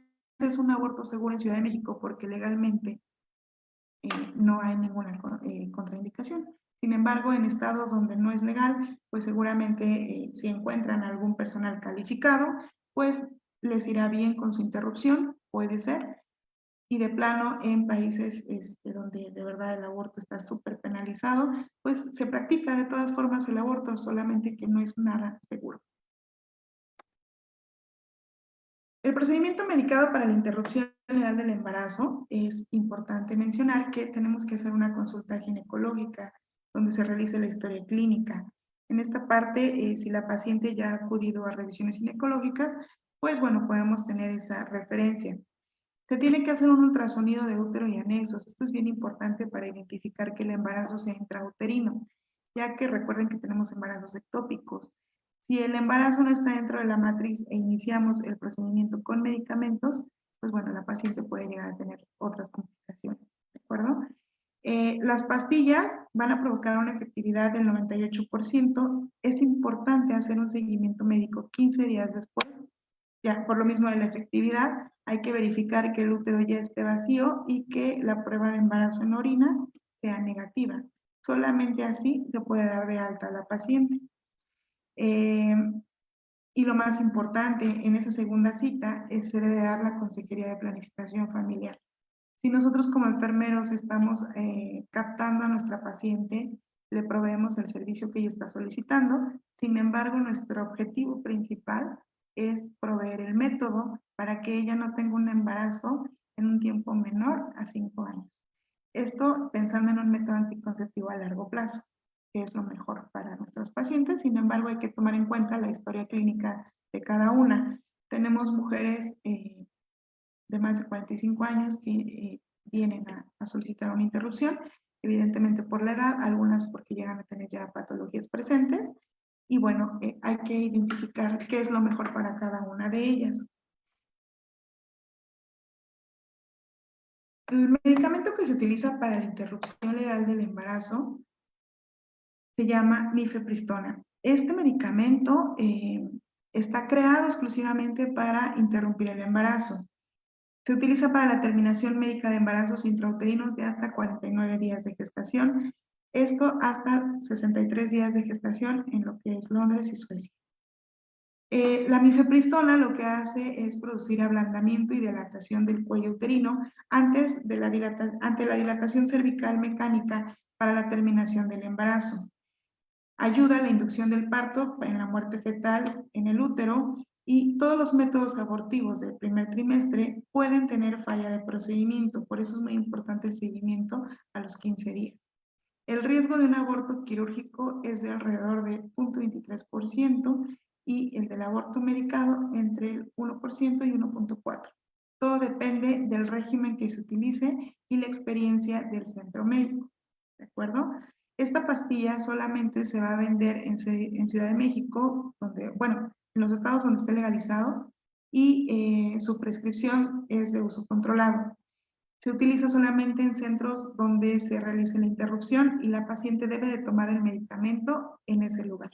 un aborto seguro en Ciudad de México porque legalmente no hay ninguna contraindicación. Sin embargo, en estados donde no es legal, pues seguramente si encuentran algún personal calificado, pues les irá bien con su interrupción, puede ser. Y de plano, en países donde de verdad el aborto está súper penalizado, pues se practica de todas formas el aborto, solamente que no es nada seguro. El procedimiento medicado para la interrupción legal del embarazo, es importante mencionar que tenemos que hacer una consulta ginecológica donde se realice la historia clínica. En esta parte, si la paciente ya ha acudido a revisiones ginecológicas, pues bueno, podemos tener esa referencia. Se tiene que hacer un ultrasonido de útero y anexos. Esto es bien importante para identificar que el embarazo sea intrauterino, ya que recuerden que tenemos embarazos ectópicos. Si el embarazo no está dentro de la matriz e iniciamos el procedimiento con medicamentos, pues bueno, la paciente puede llegar a tener otras complicaciones, ¿de acuerdo? Las pastillas van a provocar una efectividad del 98%. Es importante hacer un seguimiento médico 15 días después, ya por lo mismo de la efectividad, hay que verificar que el útero ya esté vacío y que la prueba de embarazo en orina sea negativa. Solamente así se puede dar de alta a la paciente. Y lo más importante, en esa segunda cita, se debe dar la consejería de planificación familiar. Si nosotros como enfermeros estamos captando a nuestra paciente, le proveemos el servicio que ella está solicitando. Sin embargo, nuestro objetivo principal es proveer el método para que ella no tenga un embarazo en un tiempo menor a 5 años. Esto pensando en un método anticonceptivo a largo plazo, que es lo mejor para nuestros pacientes. Sin embargo, hay que tomar en cuenta la historia clínica de cada una. Tenemos mujeres de más de 45 años que vienen a solicitar una interrupción, evidentemente por la edad, algunas porque llegan a tener ya patologías presentes, y bueno, hay que identificar qué es lo mejor para cada una de ellas. El medicamento que se utiliza para la interrupción legal del embarazo se llama mifepristona. Este medicamento está creado exclusivamente para interrumpir el embarazo. Se utiliza para la terminación médica de embarazos intrauterinos de hasta 49 días de gestación, esto hasta 63 días de gestación en lo que es Londres y Suecia. La mifepristona lo que hace es producir ablandamiento y dilatación del cuello uterino ante la dilatación cervical mecánica para la terminación del embarazo. Ayuda a la inducción del parto en la muerte fetal en el útero y todos los métodos abortivos del primer trimestre pueden tener falla de procedimiento, por eso es muy importante el seguimiento a los 15 días. El riesgo de un aborto quirúrgico es de alrededor de 0.23% y el del aborto medicado entre el 1% y 1.4%. Todo depende del régimen que se utilice y la experiencia del centro médico, ¿de acuerdo? Esta pastilla solamente se va a vender en Ciudad de México, en los estados donde esté legalizado, y su prescripción es de uso controlado. Se utiliza solamente en centros donde se realice la interrupción y la paciente debe de tomar el medicamento en ese lugar.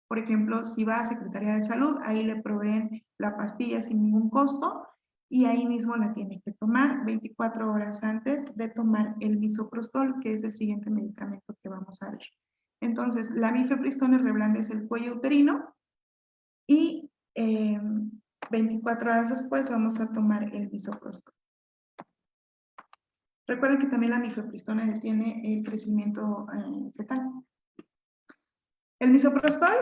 Por ejemplo, si va a Secretaría de Salud, ahí le proveen la pastilla sin ningún costo y ahí mismo la tiene que tomar 24 horas antes de tomar el misoprostol, que es el siguiente medicamento que vamos a ver. Entonces, la mifepristona reblandece el cuello uterino y 24 horas después vamos a tomar el misoprostol. Recuerden que también la mifepristona detiene el crecimiento fetal. El misoprostol,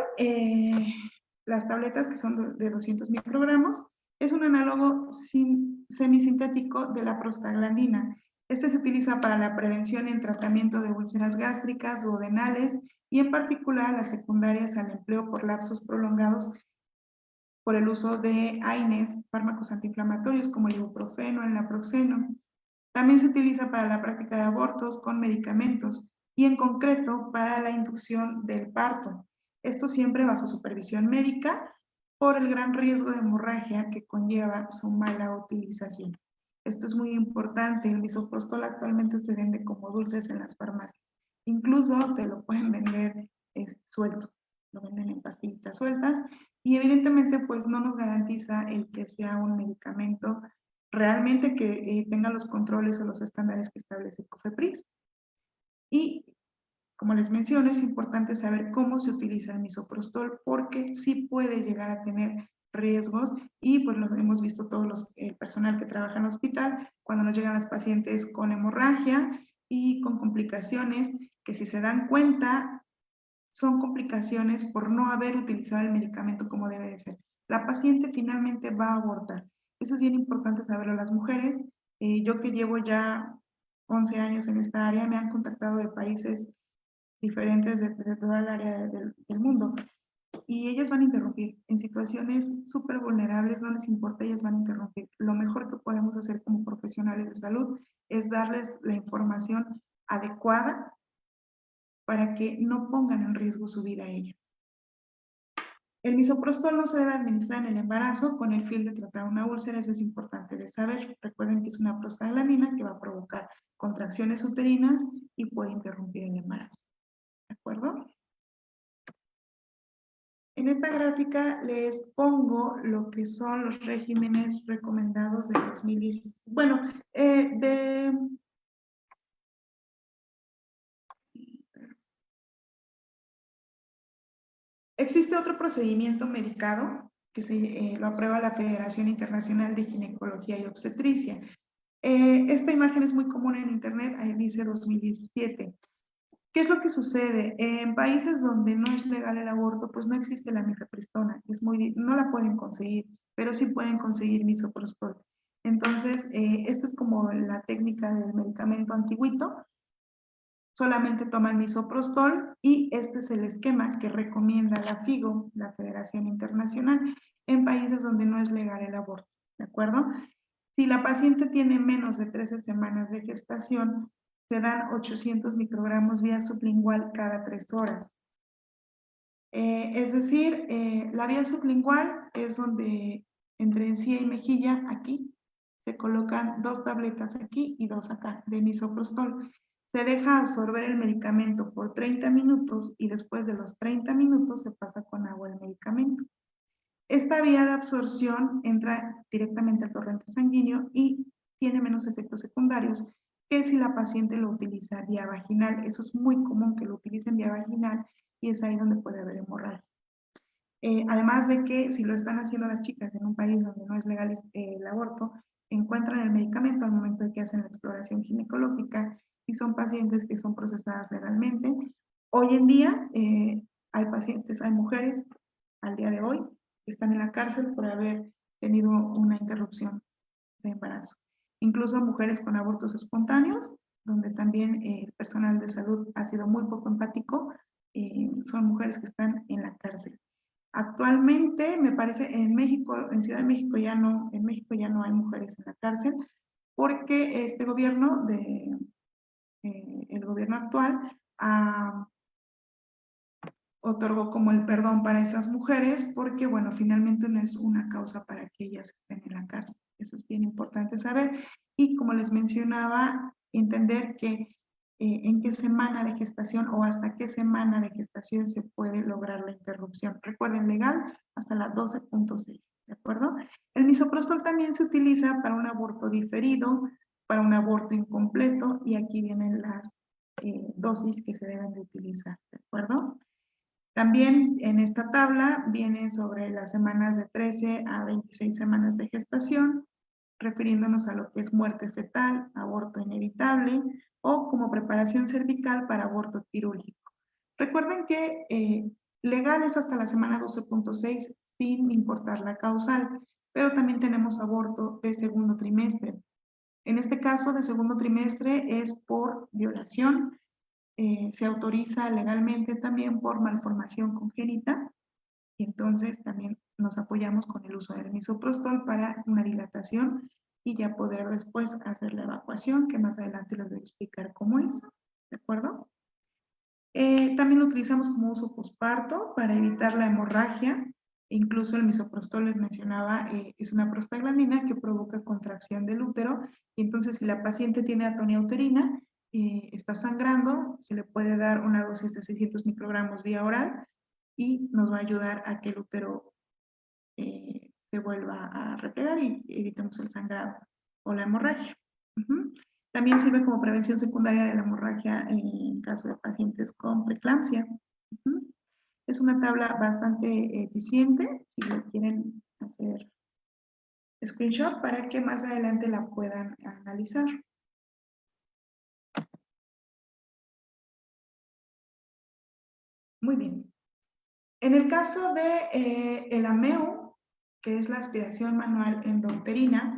las tabletas que son de 200 microgramos, es un análogo semisintético de la prostaglandina. Este se utiliza para la prevención y el tratamiento de úlceras gástricas, duodenales y en particular las secundarias al empleo por lapsos prolongados por el uso de AINES, fármacos antiinflamatorios como el ibuprofeno, el naproxeno. También se utiliza para la práctica de abortos con medicamentos y en concreto para la inducción del parto. Esto siempre bajo supervisión médica por el gran riesgo de hemorragia que conlleva su mala utilización. Esto es muy importante. El misoprostol actualmente se vende como dulces en las farmacias. Incluso te lo pueden vender suelto, lo venden en pastillitas sueltas y evidentemente pues no nos garantiza el que sea un medicamento realmente que tenga los controles o los estándares que establece COFEPRIS. Y como les menciono, es importante saber cómo se utiliza el misoprostol porque sí puede llegar a tener riesgos y pues lo hemos visto todos el personal que trabaja en el hospital cuando nos llegan las pacientes con hemorragia y con complicaciones que si se dan cuenta son complicaciones por no haber utilizado el medicamento como debe de ser. La paciente finalmente va a abortar. Eso es bien importante saberlo. Las mujeres, yo que llevo ya 11 años en esta área, me han contactado de países diferentes de toda el área del mundo y ellas van a interrumpir. En situaciones súper vulnerables, no les importa, ellas van a interrumpir. Lo mejor que podemos hacer como profesionales de salud es darles la información adecuada para que no pongan en riesgo su vida a ellas. El misoprostol no se debe administrar en el embarazo con el fin de tratar una úlcera, eso es importante de saber. Recuerden que es una prostaglandina que va a provocar contracciones uterinas y puede interrumpir el embarazo. ¿De acuerdo? En esta gráfica les pongo lo que son los regímenes recomendados de 2016. Bueno, existe otro procedimiento medicado que lo aprueba la Federación Internacional de Ginecología y Obstetricia. Esta imagen es muy común en internet, ahí dice 2017. ¿Qué es lo que sucede? En países donde no es legal el aborto, pues no existe la mifepristona, no la pueden conseguir, pero sí pueden conseguir misoprostol. Entonces, esta es como la técnica del medicamento antiguito, solamente toman misoprostol y este es el esquema que recomienda la FIGO, la Federación Internacional, en países donde no es legal el aborto, ¿de acuerdo? Si la paciente tiene menos de 13 semanas de gestación, se dan 800 microgramos vía sublingual cada 3 horas. Es decir, la vía sublingual es donde entre encía y mejilla, aquí, se colocan 2 tabletas aquí y 2 acá de misoprostol. Se deja absorber el medicamento por 30 minutos y después de los 30 minutos se pasa con agua el medicamento. Esta vía de absorción entra directamente al torrente sanguíneo y tiene menos efectos secundarios que si la paciente lo utiliza vía vaginal. Eso es muy común que lo utilicen vía vaginal y es ahí donde puede haber hemorragia. Además de que si lo están haciendo las chicas en un país donde no es legal el aborto, encuentran el medicamento al momento de que hacen la exploración ginecológica y son pacientes que son procesadas legalmente. Hoy en día hay pacientes, hay mujeres al día de hoy que están en la cárcel por haber tenido una interrupción de embarazo. Incluso mujeres con abortos espontáneos, donde también el personal de salud ha sido muy poco empático, son mujeres que están en la cárcel. Actualmente, me parece, en México, en Ciudad de México ya no, en México ya no hay mujeres en la cárcel, porque este gobierno, el gobierno actual, otorgó como el perdón para esas mujeres, porque, bueno, finalmente no es una causa para que ellas estén en la cárcel. Eso es bien importante saber. Y como les mencionaba, entender que en qué semana de gestación o hasta qué semana de gestación se puede lograr la interrupción. Recuerden, legal hasta la 12.6, ¿de acuerdo? El misoprostol también se utiliza para un aborto diferido, para un aborto incompleto, y aquí vienen las dosis que se deben de utilizar, ¿de acuerdo? También en esta tabla viene sobre las semanas de 13 a 26 semanas de gestación, refiriéndonos a lo que es muerte fetal, aborto inevitable o como preparación cervical para aborto quirúrgico. Recuerden que legal es hasta la semana 12.6 sin importar la causal, pero también tenemos aborto de segundo trimestre. En este caso de segundo trimestre es por violación, se autoriza legalmente también por malformación congénita y entonces también nos apoyamos con el uso del misoprostol para una dilatación y ya poder después hacer la evacuación, que más adelante les voy a explicar cómo es, ¿de acuerdo? También lo utilizamos como uso posparto para evitar la hemorragia. Incluso el misoprostol, les mencionaba, es una prostaglandina que provoca contracción del útero y entonces si la paciente tiene atonía uterina, está sangrando, se le puede dar una dosis de 600 microgramos vía oral y nos va a ayudar a que el útero se vuelva a replegar y evitemos el sangrado o la hemorragia. También sirve como prevención secundaria de la hemorragia en caso de pacientes con preeclampsia. Es una tabla bastante eficiente, si lo quieren hacer screenshot para que más adelante la puedan analizar. Muy bien. En el caso de el AMEO, que es la aspiración manual endouterina,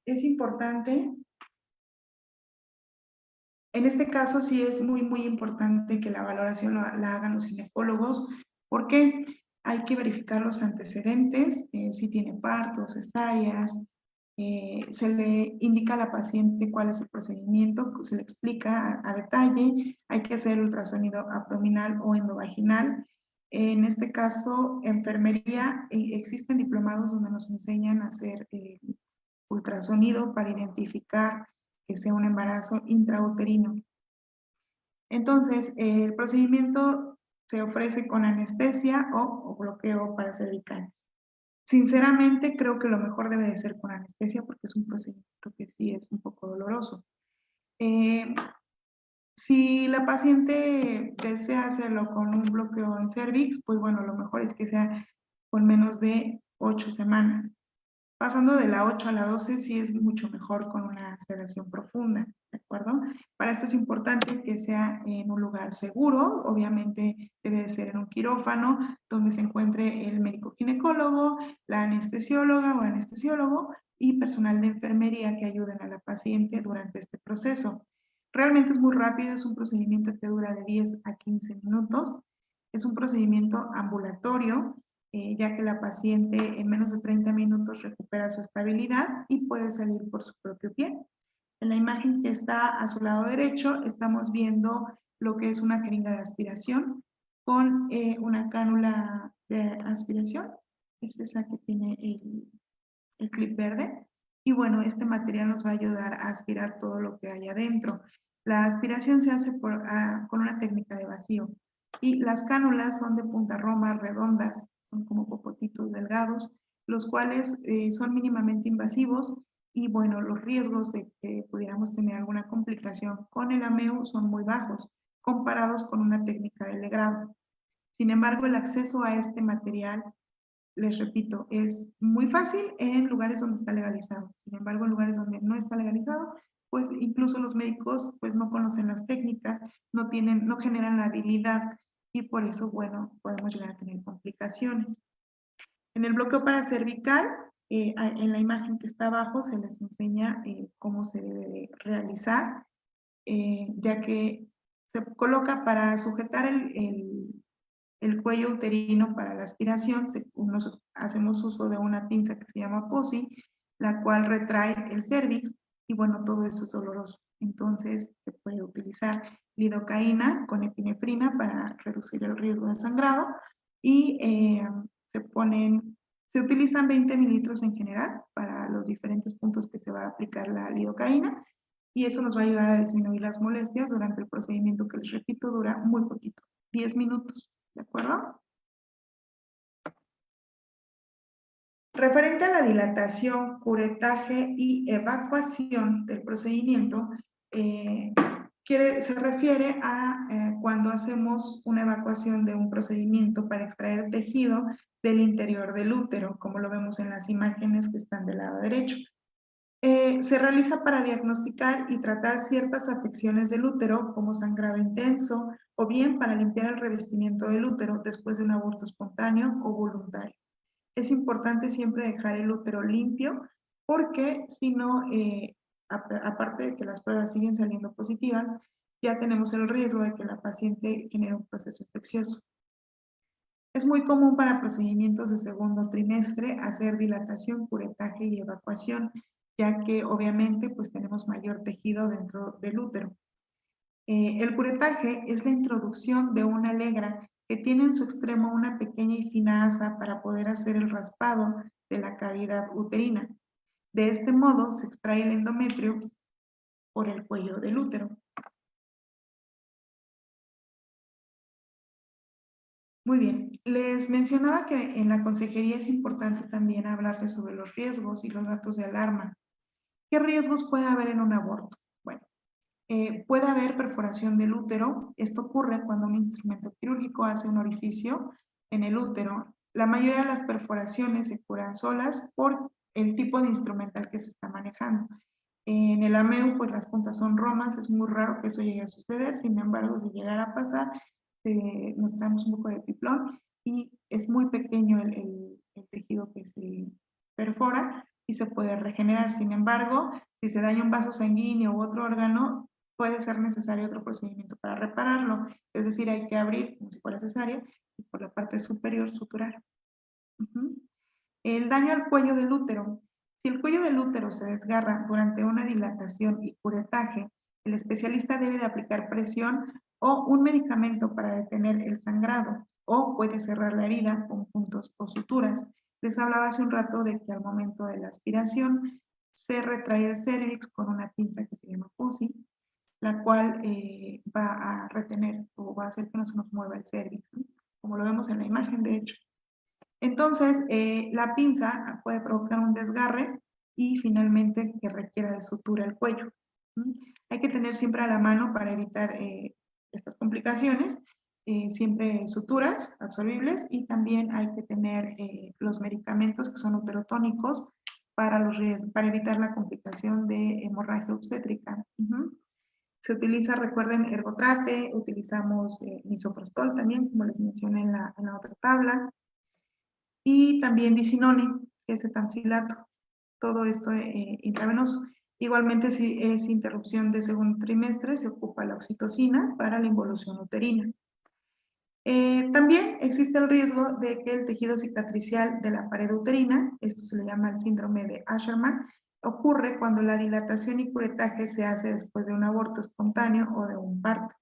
es importante. En este caso sí es muy importante que la valoración la hagan los ginecólogos, porque hay que verificar los antecedentes, si tiene partos, cesáreas, se le indica a la paciente cuál es el procedimiento, se le explica a detalle, hay que hacer ultrasonido abdominal o endovaginal. En este caso, enfermería, existen diplomados donde nos enseñan a hacer ultrasonido para identificar que sea un embarazo intrauterino. Entonces, el procedimiento se ofrece con anestesia o bloqueo paracervical. Sinceramente, creo que lo mejor debe de ser con anestesia porque es un procedimiento que sí es un poco doloroso. Si la paciente desea hacerlo con un bloqueo en cervix, pues bueno, lo mejor es que sea con menos de 8 semanas. Pasando de la 8 a la 12 sí es mucho mejor con una sedación profunda, ¿de acuerdo? Para esto es importante que sea en un lugar seguro, obviamente debe de ser en un quirófano donde se encuentre el médico ginecólogo, la anestesióloga o anestesiólogo y personal de enfermería que ayuden a la paciente durante este proceso. Realmente es muy rápido, es un procedimiento que dura de 10 a 15 minutos, es un procedimiento ambulatorio, ya que la paciente en menos de 30 minutos recupera su estabilidad y puede salir por su propio pie. En la imagen que está a su lado derecho estamos viendo lo que es una jeringa de aspiración con una cánula de aspiración, es esa que tiene el clip verde. y bueno, este material nos va a ayudar a aspirar todo lo que hay adentro. La aspiración se hace con una técnica de vacío y las cánulas son de punta roma, redondas, son como popotitos delgados, los cuales son mínimamente invasivos y bueno, los riesgos de que pudiéramos tener alguna complicación con el AMEU son muy bajos comparados con una técnica de legrado. Sin embargo, el acceso a este material, les repito, es muy fácil en lugares donde está legalizado. Sin embargo, en lugares donde no está legalizado, pues incluso los médicos pues no conocen las técnicas, no generan la habilidad y por eso, bueno, podemos llegar a tener complicaciones. En el bloqueo paracervical, en la imagen que está abajo se les enseña cómo se debe de realizar, ya que se coloca para sujetar el cuello uterino para la aspiración, hacemos uso de una pinza que se llama POSI, la cual retrae el cérvix y bueno, todo eso es doloroso. Entonces se puede utilizar lidocaína con epinefrina para reducir el riesgo de sangrado y se utilizan 20 mililitros en general para los diferentes puntos que se va a aplicar la lidocaína y eso nos va a ayudar a disminuir las molestias durante el procedimiento que les repito dura muy poquito, 10 minutos. ¿De acuerdo? Referente a la dilatación, curetaje y evacuación del procedimiento, se refiere a cuando hacemos una evacuación de un procedimiento para extraer tejido del interior del útero, como lo vemos en las imágenes que están del lado derecho. Se realiza para diagnosticar y tratar ciertas afecciones del útero, como sangrado intenso, o bien para limpiar el revestimiento del útero después de un aborto espontáneo o voluntario. Es importante siempre dejar el útero limpio, porque si no, aparte de que las pruebas siguen saliendo positivas, ya tenemos el riesgo de que la paciente genere un proceso infeccioso. Es muy común para procedimientos de segundo trimestre hacer dilatación, curetaje y evacuación, ya que obviamente pues tenemos mayor tejido dentro del útero. El curetaje es la introducción de una legra que tiene en su extremo una pequeña y fina asa para poder hacer el raspado de la cavidad uterina. De este modo se extrae el endometrio por el cuello del útero. Muy bien, les mencionaba que en la consejería es importante también hablarles sobre los riesgos y los datos de alarma. ¿Qué riesgos puede haber en un aborto? Bueno, puede haber perforación del útero. Esto ocurre cuando un instrumento quirúrgico hace un orificio en el útero. La mayoría de las perforaciones se curan solas por el tipo de instrumental que se está manejando. En el AMEU, pues las puntas son romas, es muy raro que eso llegue a suceder, sin embargo, si llegara a pasar, nos traemos un poco de tiplón y es muy pequeño el tejido que se perfora y se puede regenerar. Sin embargo, si se daña un vaso sanguíneo u otro órgano, puede ser necesario otro procedimiento para repararlo. Es decir, hay que abrir como si fuera cesárea y por la parte superior suturar. El daño al cuello del útero. Si el cuello del útero se desgarra durante una dilatación y curetaje, el especialista debe de aplicar presión o un medicamento para detener el sangrado, o puede cerrar la herida con puntos o suturas. Les hablaba hace un rato de que al momento de la aspiración se retrae el cérvix con una pinza que se llama PUSI, la cual va a retener o va a hacer que no se nos mueva el cérvix, ¿no? Como lo vemos en la imagen, de hecho. Entonces, la pinza puede provocar un desgarre y finalmente que requiera de sutura el cuello. Hay que tener siempre a la mano para evitar estas complicaciones, siempre suturas absorbibles y también hay que tener los medicamentos que son uterotónicos para evitar la complicación de hemorragia obstétrica. Se utiliza, recuerden, ergotrate, utilizamos misoprostol también, como les mencioné en la otra tabla, y también disinone, que es etamcilato, todo esto intravenoso. Igualmente, si es interrupción de segundo trimestre, se ocupa la oxitocina para la involución uterina. También existe el riesgo de que el tejido cicatricial de la pared uterina, esto se le llama el síndrome de Asherman, ocurre cuando la dilatación y curetaje se hace después de un aborto espontáneo o de un parto.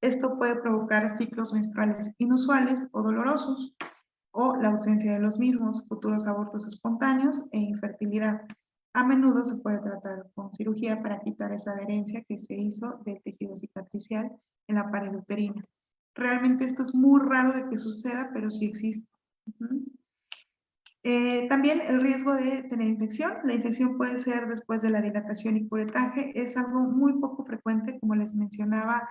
Esto puede provocar ciclos menstruales inusuales o dolorosos, o la ausencia de los mismos, futuros abortos espontáneos e infertilidad. A menudo se puede tratar con cirugía para quitar esa adherencia que se hizo del tejido cicatricial en la pared uterina. Realmente esto es muy raro de que suceda, pero sí existe. También el riesgo de tener infección. La infección puede ser después de la dilatación y curetaje. Es algo muy poco frecuente, como les mencionaba.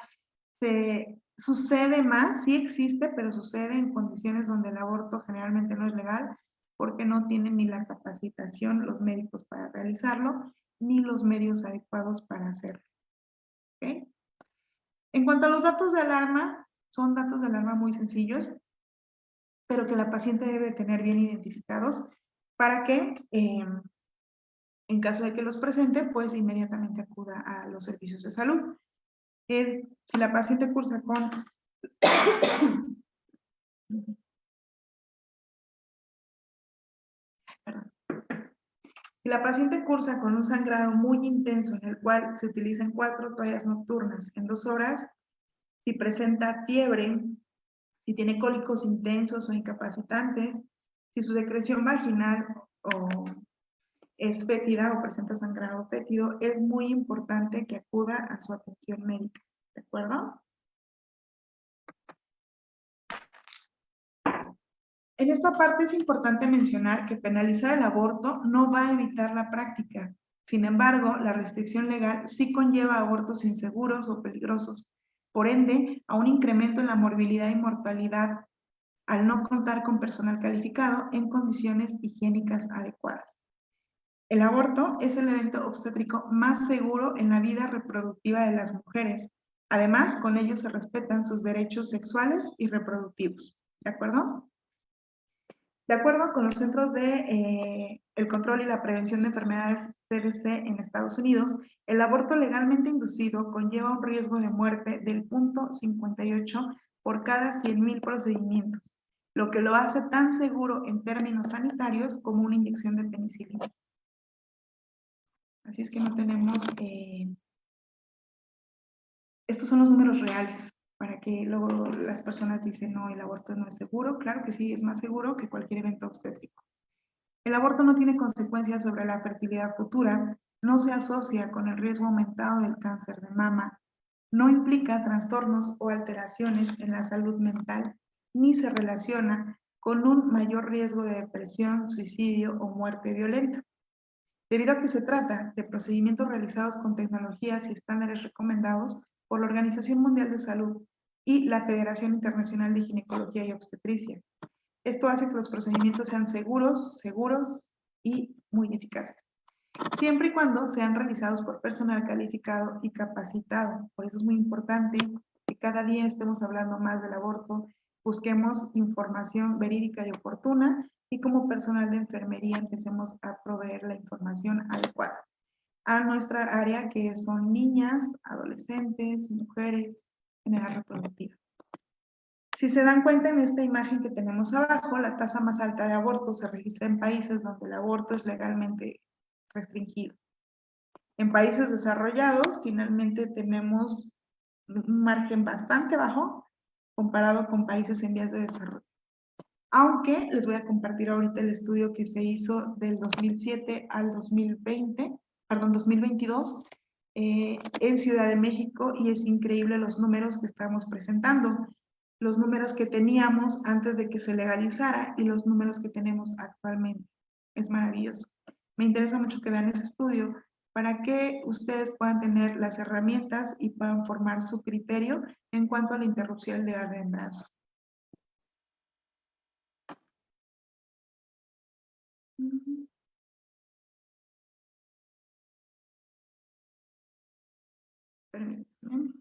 Sucede más, sí existe, pero sucede en condiciones donde el aborto generalmente no es legal, porque no tienen ni la capacitación los médicos para realizarlo, ni los medios adecuados para hacerlo. ¿Okay? En cuanto a los datos de alarma, son datos de alarma muy sencillos, pero que la paciente debe tener bien identificados para que, en caso de que los presente, pues inmediatamente acuda a los servicios de salud. Si la paciente cursa con Si la paciente cursa con un sangrado muy intenso en el cual se utilizan 4 toallas nocturnas en 2 horas, si presenta fiebre, si tiene cólicos intensos o incapacitantes, si su secreción vaginal o es fétida o presenta sangrado fétido, es muy importante que acuda a su atención médica, ¿de acuerdo? En esta parte es importante mencionar que penalizar el aborto no va a evitar la práctica. Sin embargo, la restricción legal sí conlleva abortos inseguros o peligrosos, por ende, a un incremento en la morbilidad y mortalidad al no contar con personal calificado en condiciones higiénicas adecuadas. El aborto es el evento obstétrico más seguro en la vida reproductiva de las mujeres. Además, con ello se respetan sus derechos sexuales y reproductivos. ¿De acuerdo? De acuerdo con los Centros de el Control y la Prevención de Enfermedades CDC en Estados Unidos, el aborto legalmente inducido conlleva un riesgo de muerte del 0.58 por cada 100,000 procedimientos, lo que lo hace tan seguro en términos sanitarios como una inyección de penicilina. Así es que no tenemos, estos son los números reales, para que luego las personas dicen, no, el aborto no es seguro. Claro que sí, es más seguro que cualquier evento obstétrico. El aborto no tiene consecuencias sobre la fertilidad futura, no se asocia con el riesgo aumentado del cáncer de mama, no implica trastornos o alteraciones en la salud mental, ni se relaciona con un mayor riesgo de depresión, suicidio o muerte violenta. Debido a que se trata de procedimientos realizados con tecnologías y estándares recomendados por la Organización Mundial de Salud y la Federación Internacional de Ginecología y Obstetricia. Esto hace que los procedimientos sean seguros y muy eficaces, siempre y cuando sean realizados por personal calificado y capacitado. Por eso es muy importante que cada día estemos hablando más del aborto, busquemos información verídica y oportuna, y como personal de enfermería empecemos a proveer la información adecuada a nuestra área, que son niñas, adolescentes, mujeres en edad reproductiva. Si se dan cuenta en esta imagen que tenemos abajo, la tasa más alta de aborto se registra en países donde el aborto es legalmente restringido. En países desarrollados, finalmente tenemos un margen bastante bajo comparado con países en vías de desarrollo. Aunque les voy a compartir ahorita el estudio que se hizo del 2007 al 2022, en Ciudad de México, y es increíble los números que estamos presentando, los números que teníamos antes de que se legalizara y los números que tenemos actualmente. Es maravilloso. Me interesa mucho que vean ese estudio para que ustedes puedan tener las herramientas y puedan formar su criterio en cuanto a la interrupción legal de embarazo. Permítanme.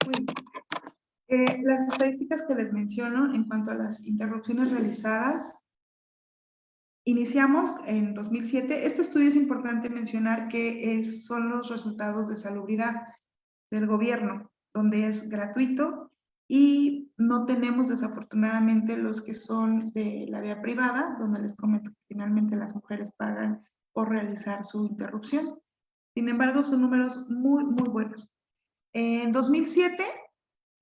Muy bien. Las estadísticas que les menciono en cuanto a las interrupciones realizadas, iniciamos en 2007. Este estudio es importante mencionar que son los resultados de salubridad del gobierno, donde es gratuito, y no tenemos desafortunadamente los que son de la vía privada, donde les comento que finalmente las mujeres pagan por realizar su interrupción. Sin embargo, son números muy, muy buenos. En 2007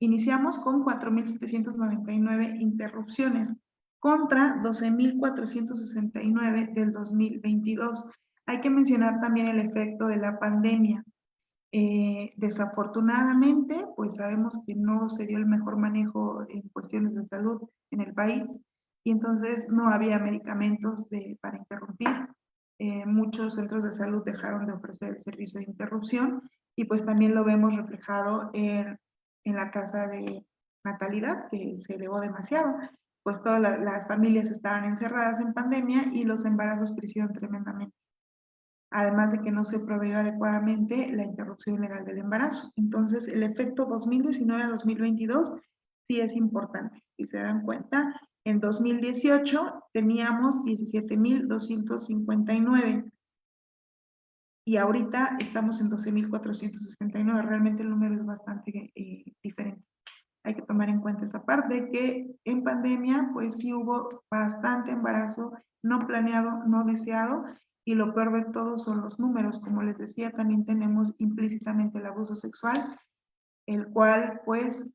iniciamos con 4,799 interrupciones. contra 12.469 del 2022. Hay que mencionar también el efecto de la pandemia. Desafortunadamente, pues sabemos que no se dio el mejor manejo en cuestiones de salud en el país y entonces no había medicamentos para interrumpir. Muchos centros de salud dejaron de ofrecer el servicio de interrupción y pues también lo vemos reflejado en la tasa de natalidad que se elevó demasiado. Pues todas las familias estaban encerradas en pandemia y los embarazos crecieron tremendamente, además de que no se proveyó adecuadamente la interrupción legal del embarazo. Entonces, el efecto 2019 a 2022 sí es importante. Si se dan cuenta, en 2018 teníamos 17.259 y ahorita estamos en 12.469. Realmente el número es bastante diferente. Hay que tomar en cuenta esa parte que en pandemia pues sí hubo bastante embarazo no planeado, no deseado, y lo peor de todo son los números. Como les decía, también tenemos implícitamente el abuso sexual, el cual pues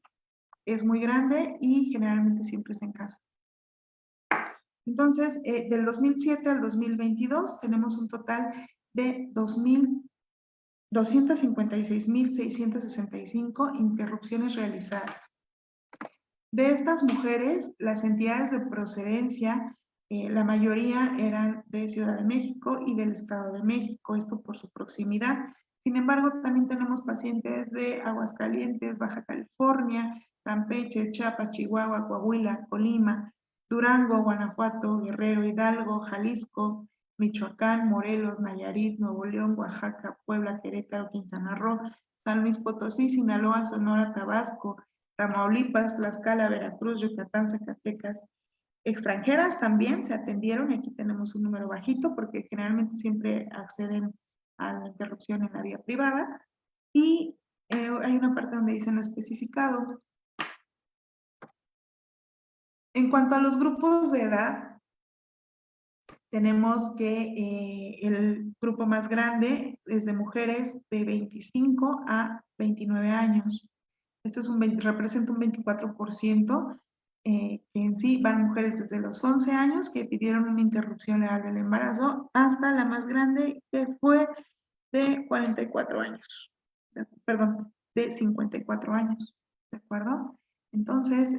es muy grande y generalmente siempre es en casa. Entonces, del 2007 al 2022 tenemos un total de 256.665 interrupciones realizadas. De estas mujeres, las entidades de procedencia, la mayoría eran de Ciudad de México y del Estado de México, esto por su proximidad. Sin embargo, también tenemos pacientes de Aguascalientes, Baja California, Campeche, Chiapas, Chihuahua, Coahuila, Colima, Durango, Guanajuato, Guerrero, Hidalgo, Jalisco, Michoacán, Morelos, Nayarit, Nuevo León, Oaxaca, Puebla, Querétaro, Quintana Roo, San Luis Potosí, Sinaloa, Sonora, Tabasco, Tamaulipas, Tlaxcala, Veracruz, Yucatán, Zacatecas. Extranjeras también se atendieron, y aquí tenemos un número bajito porque generalmente siempre acceden a la interrupción en la vía privada. Y hay una parte donde dice no especificado. En cuanto a los grupos de edad, tenemos que el grupo más grande es de mujeres de 25 a 29 años. Esto representa un 24%, que en sí van mujeres desde los 11 años que pidieron una interrupción legal del embarazo hasta la más grande que fue de 44 años, perdón, de 54 años, ¿de acuerdo? Entonces,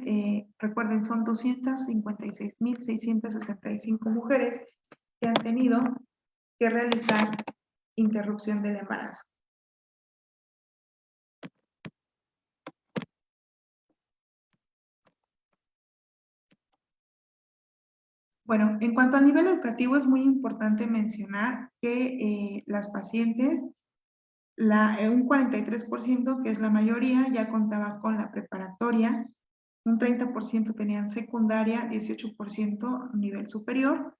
recuerden, son 256.665 mujeres que han tenido que realizar interrupción del embarazo. Bueno, en cuanto al nivel educativo, es muy importante mencionar que las pacientes, un 43%, que es la mayoría, ya contaba con la preparatoria, un 30% tenían secundaria, 18% nivel superior.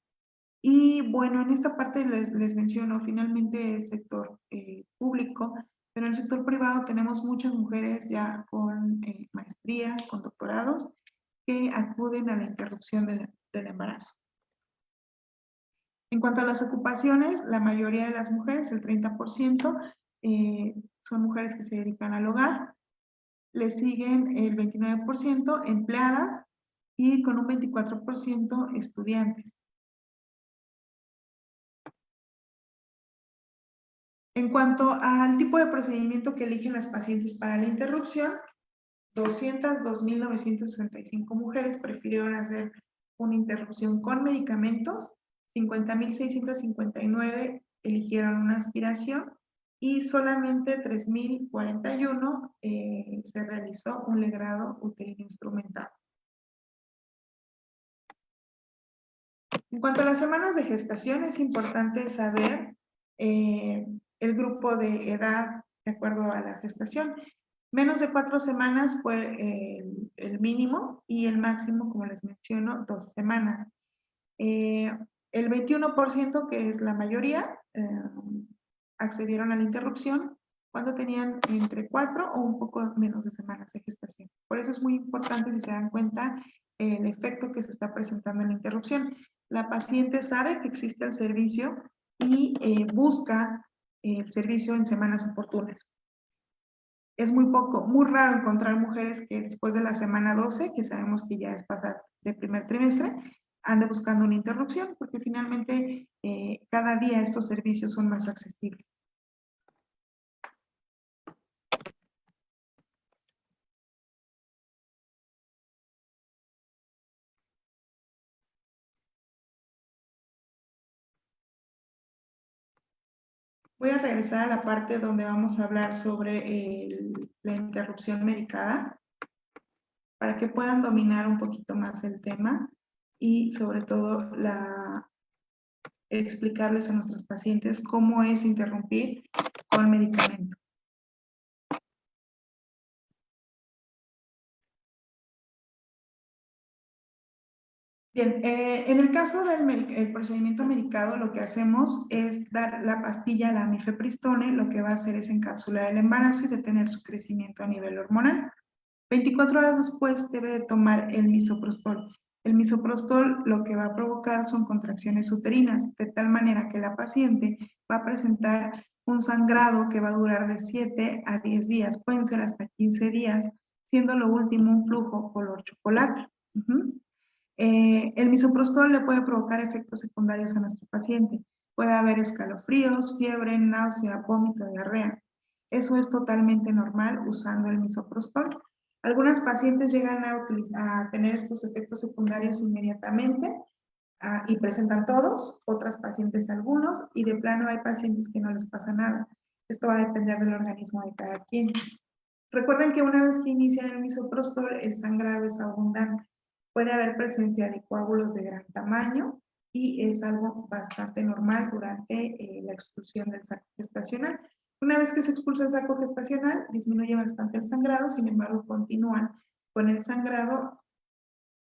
Y bueno, en esta parte les menciono finalmente el sector público, pero en el sector privado tenemos muchas mujeres ya con maestría, con doctorados, que acuden a la interrupción del embarazo. En cuanto a las ocupaciones, la mayoría de las mujeres, el 30%, son mujeres que se dedican al hogar. Le siguen el 29% empleadas y con un 24% estudiantes. En cuanto al tipo de procedimiento que eligen las pacientes para la interrupción, 202.965 mujeres prefirieron hacer una interrupción con medicamentos, 50.659 eligieron una aspiración y solamente 3.041 se realizó un legrado uterino instrumentado. En cuanto a las semanas de gestación, es importante saber el grupo de edad de acuerdo a la gestación. Menos de 4 semanas fue el mínimo y el máximo, como les menciono, 12 semanas. El 21%, que es la mayoría, accedieron a la interrupción cuando tenían entre 4 o un poco menos de semanas de gestación. Por eso es muy importante, si se dan cuenta, el efecto que se está presentando en la interrupción. La paciente sabe que existe el servicio y busca el servicio en semanas oportunas. Es muy raro encontrar mujeres que después de la semana 12, que sabemos que ya es pasar de primer trimestre, ande buscando una interrupción, porque finalmente cada día estos servicios son más accesibles. Voy a regresar a la parte donde vamos a hablar sobre la interrupción medicada para que puedan dominar un poquito más el tema y sobre todo explicarles a nuestros pacientes cómo es interrumpir con medicamento. Bien, en el caso del procedimiento medicado, lo que hacemos es dar la pastilla, la mifepristone, lo que va a hacer es encapsular el embarazo y detener su crecimiento a nivel hormonal. 24 horas después debe de tomar el misoprostol. El misoprostol lo que va a provocar son contracciones uterinas, de tal manera que la paciente va a presentar un sangrado que va a durar de 7 a 10 días, pueden ser hasta 15 días, siendo lo último un flujo color chocolate. El misoprostol le puede provocar efectos secundarios a nuestro paciente. Puede haber escalofríos, fiebre, náusea, vómito, diarrea. Eso es totalmente normal usando el misoprostol. Algunas pacientes llegan a tener estos efectos secundarios inmediatamente y presentan todos, otras pacientes algunos, y de plano hay pacientes que no les pasa nada. Esto va a depender del organismo de cada quien. Recuerden que una vez que inician el misoprostol, el sangrado es abundante. Puede haber presencia de coágulos de gran tamaño y es algo bastante normal durante la expulsión del saco gestacional. Una vez que se expulsa el saco gestacional, disminuye bastante el sangrado, sin embargo, continúan con el sangrado,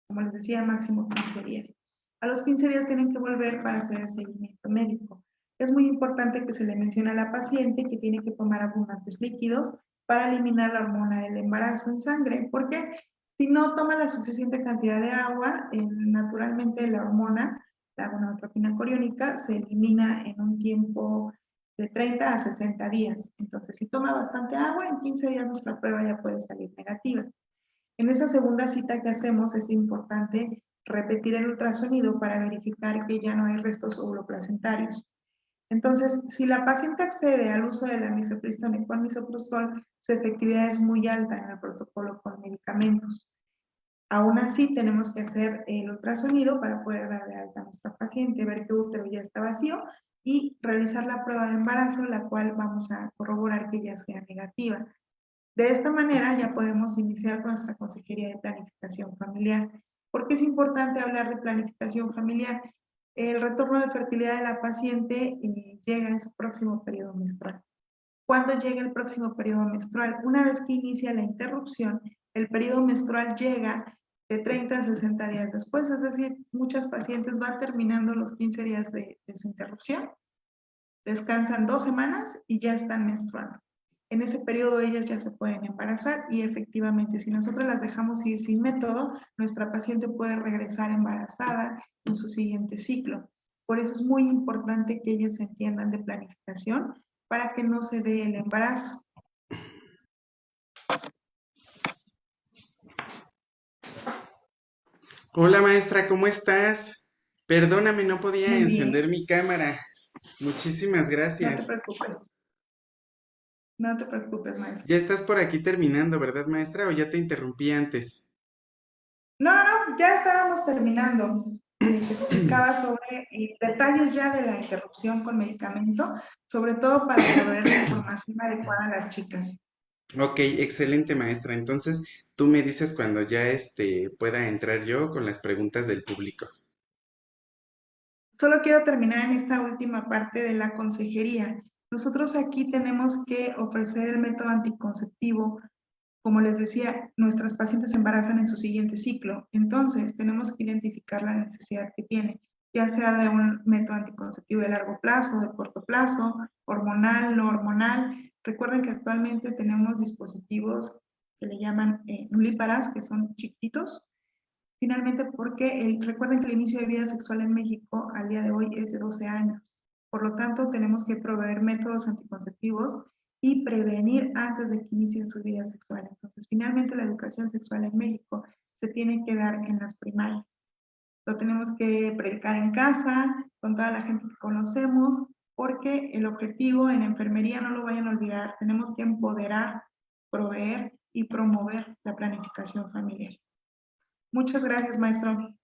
como les decía, máximo 15 días. A los 15 días tienen que volver para hacer el seguimiento médico. Es muy importante que se le mencione a la paciente que tiene que tomar abundantes líquidos para eliminar la hormona del embarazo en sangre, porque si no toma la suficiente cantidad de agua, naturalmente la hormona, la gonadotropina coriónica, se elimina en un tiempo de 30 a 60 días. Entonces, si toma bastante agua, en 15 días nuestra prueba ya puede salir negativa. En esa segunda cita que hacemos es importante repetir el ultrasonido para verificar que ya no hay restos ovuloplacentarios. Entonces, si la paciente accede al uso de la mifepristone con misoprostol, su efectividad es muy alta en el protocolo con medicamentos. Aún así, tenemos que hacer el ultrasonido para poder dar de alta a nuestra paciente, ver que útero ya está vacío y realizar la prueba de embarazo, la cual vamos a corroborar que ya sea negativa. De esta manera ya podemos iniciar con nuestra consejería de planificación familiar. ¿Por qué es importante hablar de planificación familiar? El retorno de fertilidad de la paciente llega en su próximo periodo menstrual. ¿Cuándo llega el próximo periodo menstrual? Una vez que inicia la interrupción, el periodo menstrual llega de 30 a 60 días después, es decir, muchas pacientes van terminando los 15 días de su interrupción, descansan 2 semanas y ya están menstruando. En ese periodo ellas ya se pueden embarazar y efectivamente si nosotros las dejamos ir sin método, nuestra paciente puede regresar embarazada en su siguiente ciclo. Por eso es muy importante que ellas entiendan de planificación para que no se dé el embarazo. Hola maestra, ¿cómo estás? Perdóname, no podía Muy encender bien, mi cámara. Muchísimas no te gracias. preocupes. No te preocupes, maestra. Ya estás por aquí terminando, ¿verdad, maestra? ¿O ya te interrumpí antes? No, no, ya estábamos terminando. Te explicaba sobre detalles ya de la interrupción con medicamento, sobre todo para proveer la información adecuada a las chicas. Ok, excelente, maestra. Entonces, tú me dices cuando ya pueda entrar yo con las preguntas del público. Solo quiero terminar en esta última parte de la consejería. Nosotros aquí tenemos que ofrecer el método anticonceptivo. Como les decía, nuestras pacientes se embarazan en su siguiente ciclo, entonces tenemos que identificar la necesidad que tienen, ya sea de un método anticonceptivo de largo plazo, de corto plazo, hormonal, no hormonal. Recuerden que actualmente tenemos dispositivos que le llaman nulíparas, que son chiquitos, finalmente porque recuerden que el inicio de vida sexual en México al día de hoy es de 12 años. Por lo tanto, tenemos que proveer métodos anticonceptivos y prevenir antes de que inicien su vida sexual. Entonces, finalmente la educación sexual en México se tiene que dar en las primarias. lo tenemos que predicar en casa, con toda la gente que conocemos, porque el objetivo en enfermería, no lo vayan a olvidar, tenemos que empoderar, proveer y promover la planificación familiar. Muchas gracias, maestro.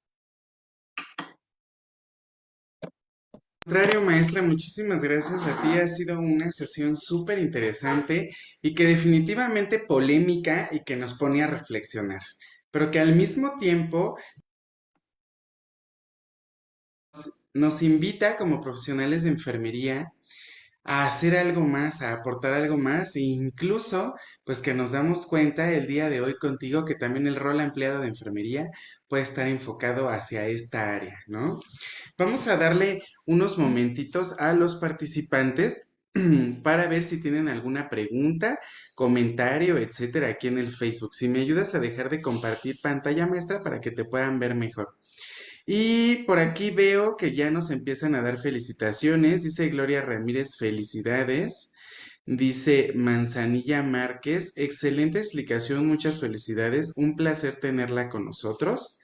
Contrario, maestra, muchísimas gracias a ti. Ha sido una sesión súper interesante y que definitivamente polémica y que nos pone a reflexionar, pero que al mismo tiempo nos invita como profesionales de enfermería a hacer algo más, a aportar algo más e incluso pues que nos damos cuenta el día de hoy contigo que también el rol empleado de enfermería puede estar enfocado hacia esta área, ¿no? Vamos a darle unos momentitos a los participantes para ver si tienen alguna pregunta, comentario, etcétera, aquí en el Facebook. Si me ayudas a dejar de compartir pantalla, maestra, para que te puedan ver mejor. Y por aquí veo que ya nos empiezan a dar felicitaciones. Dice Gloria Ramírez, felicidades. Dice Manzanilla Márquez, excelente explicación, muchas felicidades. Un placer tenerla con nosotros.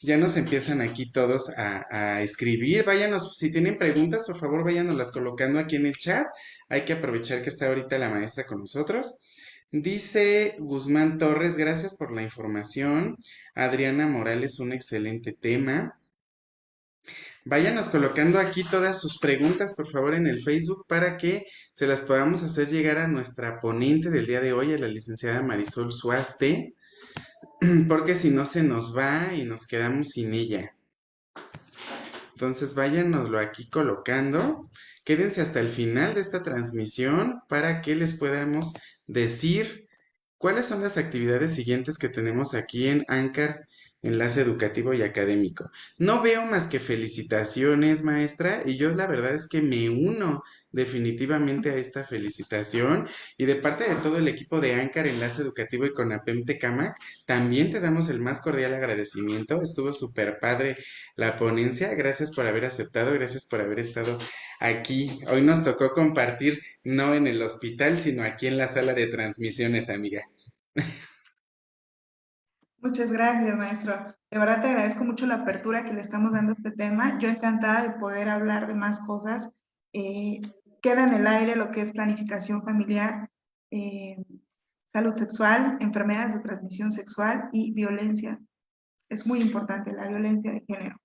Ya nos empiezan aquí todos a escribir. Váyanos, si tienen preguntas, por favor, váyanoslas colocando aquí en el chat. Hay que aprovechar que está ahorita la maestra con nosotros. Dice Guzmán Torres, gracias por la información. Adriana Morales, un excelente tema. Váyanos colocando aquí todas sus preguntas, por favor, en el Facebook para que se las podamos hacer llegar a nuestra ponente del día de hoy, a la licenciada Marisol Suaste, porque si no se nos va y nos quedamos sin ella. Entonces váyanoslo aquí colocando. Quédense hasta el final de esta transmisión para que les podamos decir cuáles son las actividades siguientes que tenemos aquí en Ancar, Enlace Educativo y Académico. No veo más que felicitaciones, maestra, y yo la verdad es que me uno definitivamente a esta felicitación y de parte de todo el equipo de Ancar, Enlace Educativo y Conapem Tecamac, también te damos el más cordial agradecimiento. Estuvo súper padre la ponencia. Gracias por haber aceptado, gracias por haber estado aquí. Hoy nos tocó compartir no en el hospital, sino aquí en la sala de transmisiones, amiga. Muchas gracias, maestro. De verdad te agradezco mucho la apertura que le estamos dando a este tema. Yo encantada de poder hablar de más cosas. Eh, Queda en el aire lo que es planificación familiar, eh, salud sexual, enfermedades de transmisión sexual y violencia. Es muy importante la violencia de género.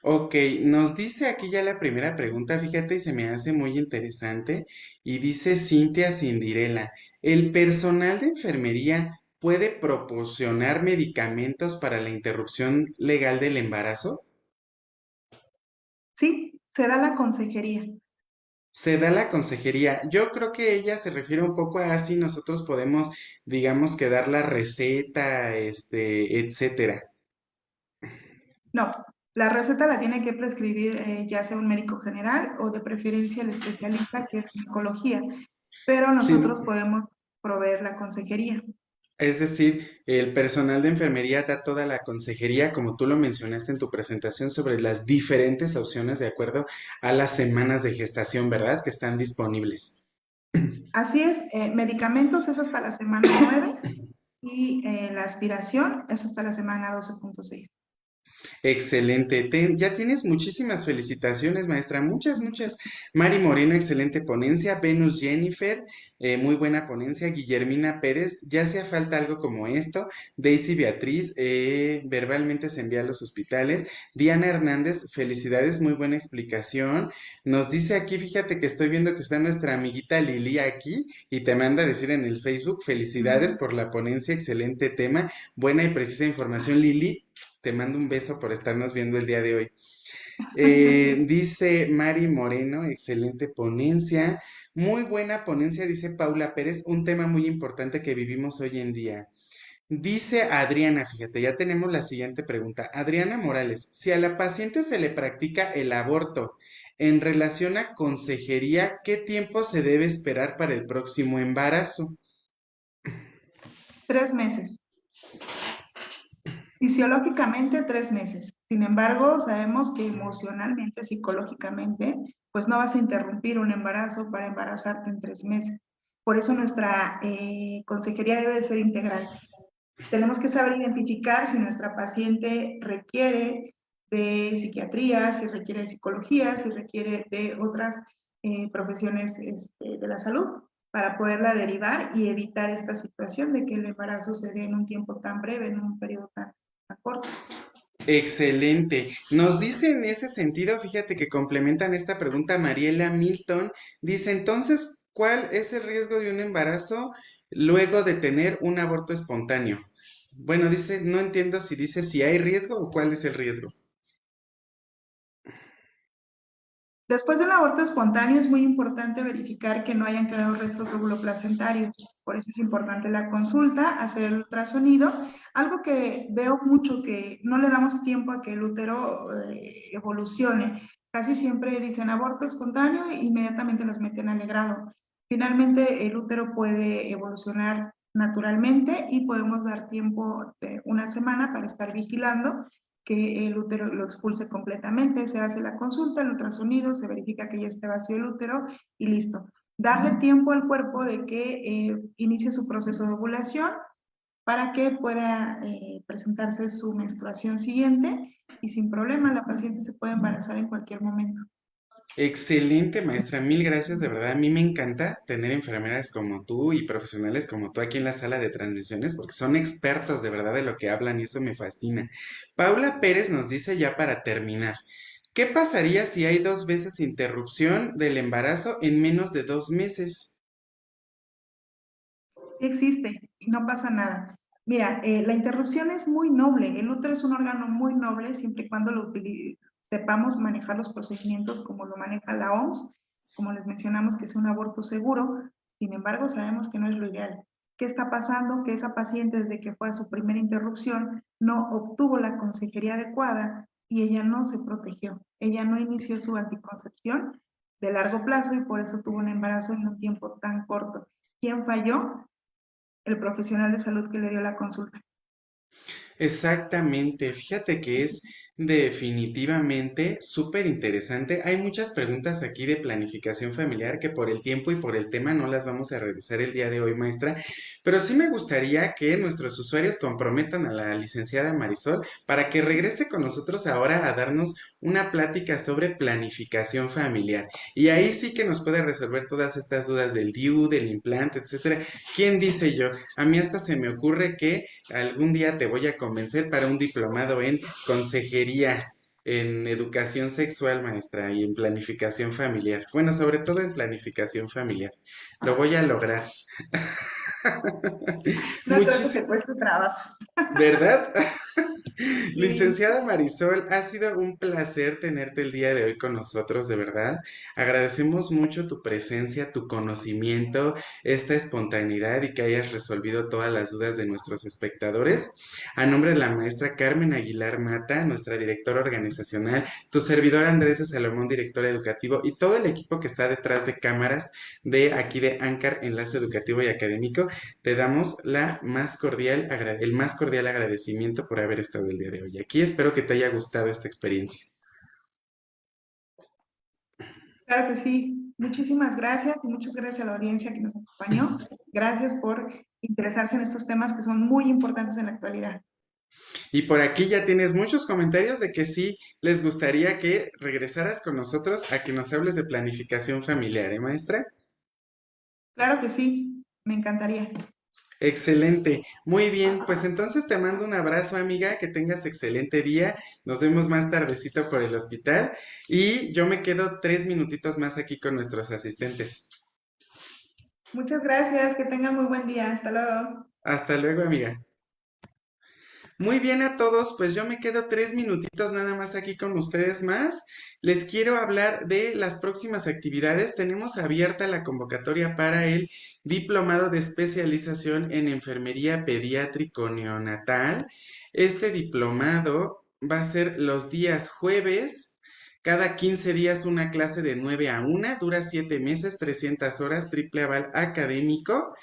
Ok, nos dice aquí ya la primera pregunta, fíjate, y se me hace muy interesante, y dice Cintia Cindirela, ¿el personal de enfermería puede proporcionar medicamentos para la interrupción legal del embarazo? Sí, se da la consejería. Se da la consejería. Yo creo que ella se refiere un poco a si nosotros podemos, digamos, que dar la receta, etcétera. No, la receta la tiene que prescribir ya sea un médico general o de preferencia el especialista que es ginecología, pero Sí, nosotros podemos proveer la consejería. es decir, el personal de enfermería da toda la consejería, como tú lo mencionaste en tu presentación, sobre las diferentes opciones de acuerdo a las semanas de gestación, ¿verdad? Que están disponibles. Así es, medicamentos es hasta la semana 9 y la aspiración es hasta la semana 12.6. Excelente. Ya tienes muchísimas felicitaciones, maestra. Muchas, muchas. Mari Moreno, excelente ponencia. Venus Jennifer, muy buena ponencia. Guillermina Pérez, ya hacía falta algo como esto. Daisy Beatriz, verbalmente se envía a los hospitales. Diana Hernández, felicidades, muy buena explicación. Nos dice aquí, fíjate que estoy viendo que está nuestra amiguita Lili aquí y te manda a decir en el Facebook, felicidades por la ponencia, excelente tema, buena y precisa información, Lili. Te mando un beso por estarnos viendo el día de hoy. Dice Mari Moreno, excelente ponencia. Muy buena ponencia, dice Paula Pérez, un tema muy importante que vivimos hoy en día. Dice Adriana, fíjate, ya tenemos la siguiente pregunta. Adriana Morales, si a la paciente se le practica el aborto en relación a consejería, ¿qué tiempo se debe esperar para el próximo embarazo? 3 meses. Fisiológicamente 3 meses. Sin embargo, sabemos que emocionalmente, psicológicamente, pues no vas a interrumpir un embarazo para embarazarte en 3 meses. Por eso nuestra consejería debe de ser integral. Tenemos que saber identificar si nuestra paciente requiere de psiquiatría, si requiere de psicología, si requiere de otras profesiones de la salud, para poderla derivar y evitar esta situación de que el embarazo se dé en un tiempo tan breve, en un periodo tan corto. Excelente. Nos dice en ese sentido, fíjate que complementan esta pregunta Mariela Milton. Dice, entonces, ¿cuál es el riesgo de un embarazo luego de tener un aborto espontáneo? Bueno, dice, no entiendo si dice si hay riesgo o cuál es el riesgo. Después de un aborto espontáneo es muy importante verificar que no hayan quedado restos óvulo-placentarios. Por eso es importante la consulta, hacer el ultrasonido. Algo que veo mucho que no le damos tiempo a que el útero evolucione. Casi siempre dicen aborto espontáneo e inmediatamente las meten al legrado. Finalmente el útero puede evolucionar naturalmente y podemos dar tiempo de una semana para estar vigilando que el útero lo expulse completamente, se hace la consulta, el ultrasonido, se verifica que ya esté vacío el útero y listo. Darle tiempo al cuerpo de que inicie su proceso de ovulación para que pueda presentarse su menstruación siguiente y sin problema la paciente se puede embarazar en cualquier momento. Excelente, maestra. Mil gracias, de verdad. A mí me encanta tener enfermeras como tú y profesionales como tú aquí en la sala de transmisiones porque son expertos de verdad de lo que hablan y eso me fascina. Paula Pérez nos dice ya para terminar, ¿qué pasaría si hay 2 veces interrupción del embarazo en menos de 2 meses? Sí existe y no pasa nada. Mira, la interrupción es muy noble, el útero es un órgano muy noble siempre y cuando sepamos manejar los procedimientos como lo maneja la OMS, como les mencionamos que es un aborto seguro, sin embargo sabemos que no es lo ideal. ¿Qué está pasando? Que esa paciente desde que fue a su primera interrupción no obtuvo la consejería adecuada y ella no se protegió, ella no inició su anticoncepción de largo plazo y por eso tuvo un embarazo en un tiempo tan corto. ¿Quién falló? El profesional de salud que le dio la consulta. Exactamente, fíjate que es definitivamente súper interesante. Hay muchas preguntas aquí de planificación familiar que por el tiempo y por el tema no las vamos a realizar el día de hoy, maestra, pero sí me gustaría que nuestros usuarios comprometan a la licenciada Marisol para que regrese con nosotros ahora a darnos una plática sobre planificación familiar. Y ahí sí que nos puede resolver todas estas dudas del DIU, del implante, etcétera. ¿Quién dice yo? A mí hasta se me ocurre que algún día te voy a convencer para un diplomado en consejería, en educación sexual, maestra, y en planificación familiar. Bueno, sobre todo en planificación familiar. Lo voy a lograr. No creo que te Muchísimas, cueste trabajo. ¿verdad? Sí. Licenciada Marisol, ha sido un placer tenerte el día de hoy con nosotros, de verdad. Agradecemos mucho tu presencia, tu conocimiento, esta espontaneidad y que hayas resolvido todas las dudas de nuestros espectadores. A nombre de la maestra Carmen Aguilar Mata, nuestra directora organizacional, tu servidor Andrés de Salomón, director educativo, y todo el equipo que está detrás de cámaras de aquí de Ancar Enlace Educativo y Académico, te damos el más cordial agradecimiento por haber estado el día de hoy aquí. Espero que te haya gustado esta experiencia. Claro que sí. Muchísimas gracias y muchas gracias a la audiencia que nos acompañó. Gracias por interesarse en estos temas que son muy importantes en la actualidad. Y por aquí ya tienes muchos comentarios de que sí les gustaría que regresaras con nosotros a que nos hables de planificación familiar, ¿eh, maestra? Claro que sí, me encantaría. Excelente. Muy bien, pues entonces te mando un abrazo, amiga, que tengas excelente día. Nos vemos más tardecito por el hospital y yo me quedo 3 minutitos más aquí con nuestros asistentes. Muchas gracias, que tengan muy buen día. Hasta luego. Hasta luego, amiga. Muy bien a todos, pues yo me quedo 3 minutitos nada más aquí con ustedes más. Les quiero hablar de las próximas actividades. Tenemos abierta la convocatoria para el Diplomado de Especialización en Enfermería Pediátrico Neonatal. Este diplomado va a ser los días jueves. Cada 15 días una clase de 9 a 1, dura 7 meses, 300 horas, triple aval académico.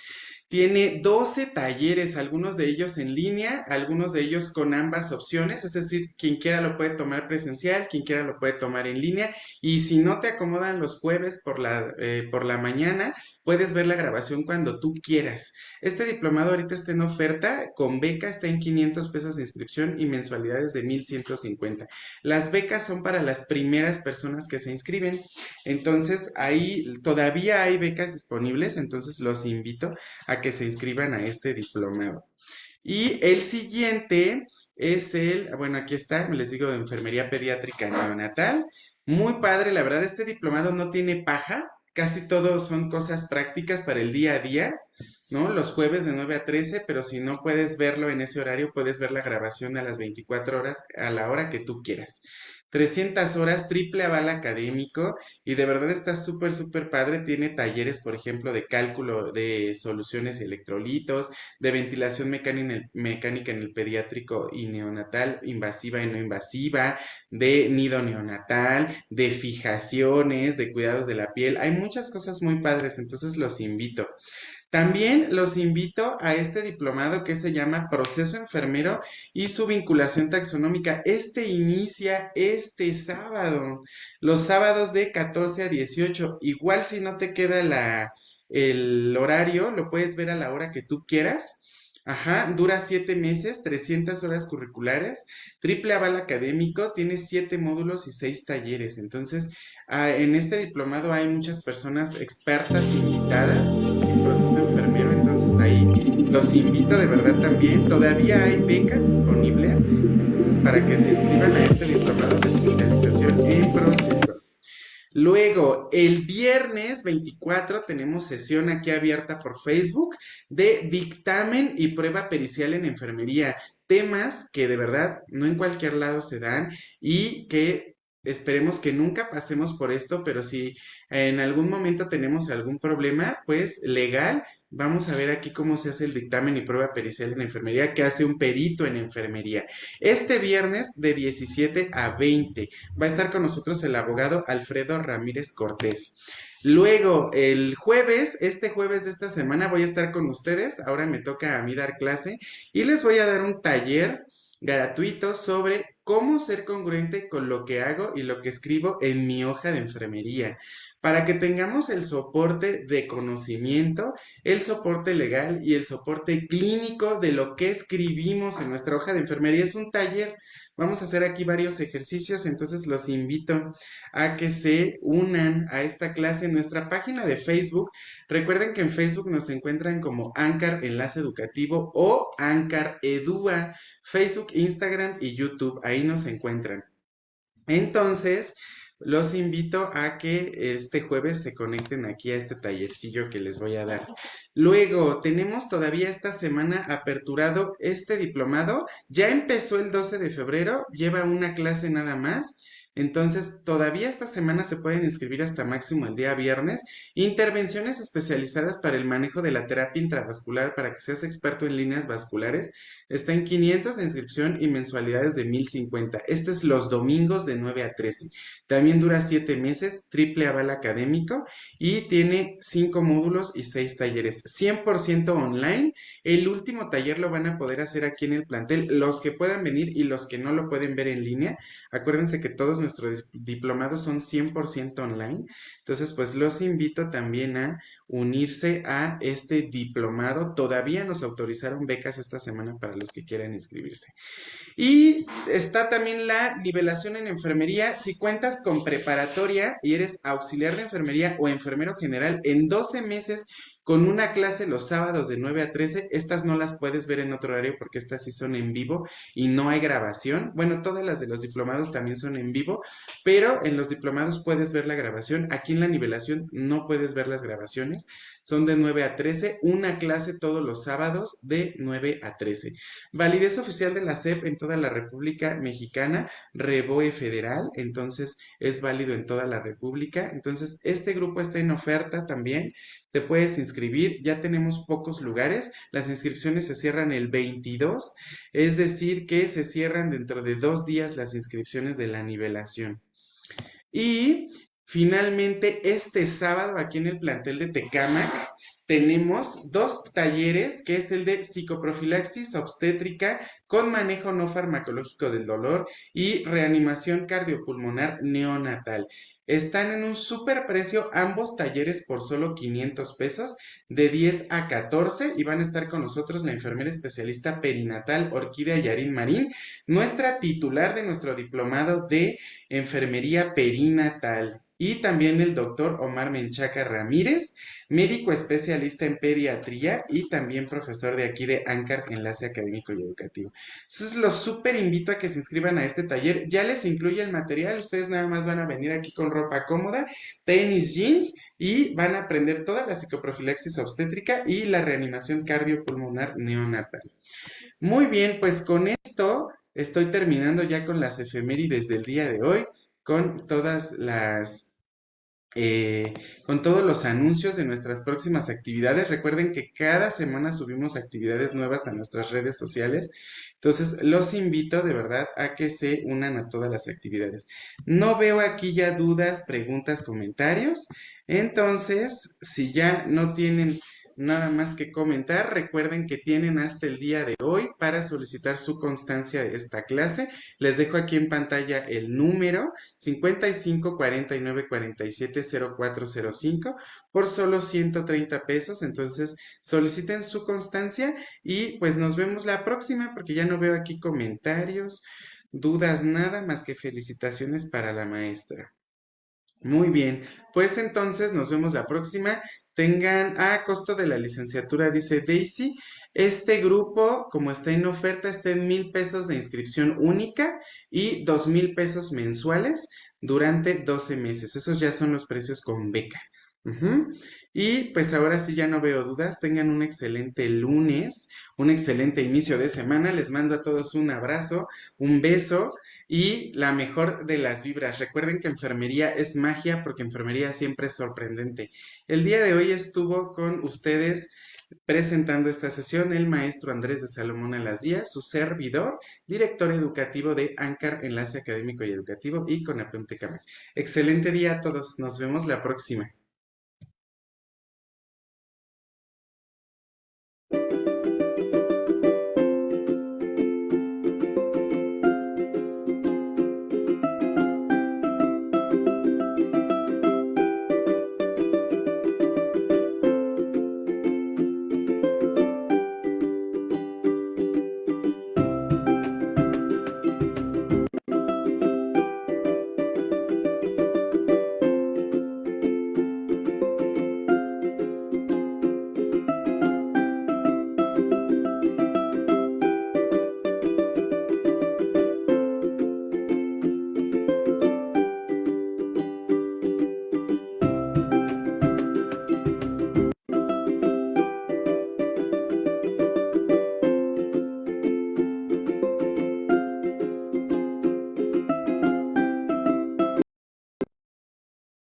Tiene 12 talleres, algunos de ellos en línea, algunos de ellos con ambas opciones, es decir, quien quiera lo puede tomar presencial, quien quiera lo puede tomar en línea, y si no te acomodan los jueves por la mañana, puedes ver la grabación cuando tú quieras. Este diplomado ahorita está en oferta, con beca está en 500 pesos de inscripción y mensualidades de 1150. Las becas son para las primeras personas que se inscriben, entonces ahí todavía hay becas disponibles, entonces los invito a que se inscriban a este diplomado. Y el siguiente es bueno, aquí está, les digo, de enfermería pediátrica neonatal. Muy padre, la verdad, este diplomado no tiene paja, casi todo son cosas prácticas para el día a día, ¿no? Los jueves de 9 a 13, pero si no puedes verlo en ese horario, puedes ver la grabación a las 24 horas, a la hora que tú quieras. 300 horas, triple aval académico y de verdad está súper, súper padre. Tiene talleres, por ejemplo, de cálculo de soluciones y electrolitos, de ventilación mecánica en el pediátrico y neonatal, invasiva y no invasiva, de nido neonatal, de fijaciones, de cuidados de la piel. Hay muchas cosas muy padres, entonces los invito. También los invito a este diplomado que se llama Proceso Enfermero y su vinculación taxonómica. Este inicia este sábado, los sábados de 14 a 18. Igual si no te queda el horario, lo puedes ver a la hora que tú quieras. Ajá, dura 7 meses, 300 horas curriculares, triple aval académico, tiene 7 módulos y 6 talleres. Entonces, en este diplomado hay muchas personas expertas invitadas en proceso enfermero, entonces ahí los invito de verdad también. Todavía hay becas disponibles, entonces para que se inscriban a este diplomado de especialización en proceso. Luego, el viernes 24 tenemos sesión aquí abierta por Facebook de dictamen y prueba pericial en enfermería. Temas que de verdad no en cualquier lado se dan y que esperemos que nunca pasemos por esto, pero si en algún momento tenemos algún problema, pues legal, vamos a ver aquí cómo se hace el dictamen y prueba pericial en enfermería, que hace un perito en enfermería. Este viernes de 17 a 20 va a estar con nosotros el abogado Alfredo Ramírez Cortés. Luego, el jueves, este jueves de esta semana, voy a estar con ustedes. Ahora me toca a mí dar clase y les voy a dar un taller gratuito sobre cómo ser congruente con lo que hago y lo que escribo en mi hoja de enfermería, para que tengamos el soporte de conocimiento, el soporte legal y el soporte clínico de lo que escribimos en nuestra hoja de enfermería. Es un taller. Vamos a hacer aquí varios ejercicios, entonces los invito a que se unan a esta clase en nuestra página de Facebook. Recuerden que en Facebook nos encuentran como Ancar Enlace Educativo o Ancar Edua, Facebook, Instagram y YouTube. Ahí nos encuentran. Entonces, los invito a que este jueves se conecten aquí a este tallercillo que les voy a dar. Luego, tenemos todavía esta semana aperturado este diplomado. Ya empezó el 12 de febrero, lleva una clase nada más. Entonces, todavía esta semana se pueden inscribir hasta máximo el día viernes. Intervenciones especializadas para el manejo de la terapia intravascular para que seas experto en líneas vasculares. Está en 500 de inscripción y mensualidades de 1050. Este es los domingos de 9 a 13. También dura 7 meses, triple aval académico y tiene 5 módulos y 6 talleres. 100% online. El último taller lo van a poder hacer aquí en el plantel, los que puedan venir y los que no lo pueden ver en línea. Acuérdense que todos nuestros diplomados son 100% online. Entonces, pues los invito también a unirse a este diplomado. Todavía nos autorizaron becas esta semana para los que quieran inscribirse. Y está también la nivelación en enfermería. Si cuentas con preparatoria y eres auxiliar de enfermería o enfermero general en 12 meses con una clase los sábados de 9 a 13, estas no las puedes ver en otro horario porque estas sí son en vivo y no hay grabación. Bueno, todas las de los diplomados también son en vivo, pero en los diplomados puedes ver la grabación. Aquí en la nivelación no puedes ver las grabaciones. Son de 9 a 13, una clase todos los sábados de 9 a 13. Validez oficial de la SEP en toda la República Mexicana, REBOE federal, entonces es válido en toda la República. Entonces, este grupo está en oferta también. Te puedes inscribir, ya tenemos pocos lugares, las inscripciones se cierran el 22, es decir, que se cierran dentro de 2 días las inscripciones de la nivelación. Y finalmente, este sábado, aquí en el plantel de Tecámac, tenemos dos talleres, que es el de psicoprofilaxis obstétrica con manejo no farmacológico del dolor y reanimación cardiopulmonar neonatal. Están en un super precio ambos talleres por solo 500 pesos, de 10 a 14, y van a estar con nosotros la enfermera especialista perinatal Orquídea Yarín Marín, nuestra titular de nuestro diplomado de enfermería perinatal. Y también el doctor Omar Menchaca Ramírez, médico especialista en pediatría y también profesor de aquí de ANCAR, Enlace Académico y Educativo. Entonces los súper invito a que se inscriban a este taller. Ya les incluye el material, ustedes nada más van a venir aquí con ropa cómoda, tenis, jeans, y van a aprender toda la psicoprofilaxis obstétrica y la reanimación cardiopulmonar neonatal. Muy bien, pues con esto estoy terminando ya con las efemérides del día de hoy, con todas las eh, con todos los anuncios de nuestras próximas actividades. Recuerden que cada semana subimos actividades nuevas a nuestras redes sociales. Entonces, los invito de verdad a que se unan a todas las actividades. No veo aquí ya dudas, preguntas, comentarios. Entonces, si ya no tienen nada más que comentar, recuerden que tienen hasta el día de hoy para solicitar su constancia de esta clase. Les dejo aquí en pantalla el número 55 49 47 0405 por solo 130 pesos. Entonces soliciten su constancia y pues nos vemos la próxima, porque ya no veo aquí comentarios, dudas, nada más que felicitaciones para la maestra. Muy bien, pues entonces nos vemos la próxima. Tengan a costo de la licenciatura, dice Daisy. Este grupo, como está en oferta, está en 1,000 pesos de inscripción única y 2,000 pesos mensuales durante 12 meses. Esos ya son los precios con beca. Ujú. Y pues ahora sí ya no veo dudas. Tengan un excelente lunes, un excelente inicio de semana. Les mando a todos un abrazo, un beso y la mejor de las vibras. Recuerden que enfermería es magia, porque enfermería siempre es sorprendente. El día de hoy estuvo con ustedes presentando esta sesión el maestro Andrés de Salomón Alas Díaz, su servidor, director educativo de ANCAR, Enlace Académico y Educativo, y CONAPEM Tecamac. Excelente día a todos. Nos vemos la próxima.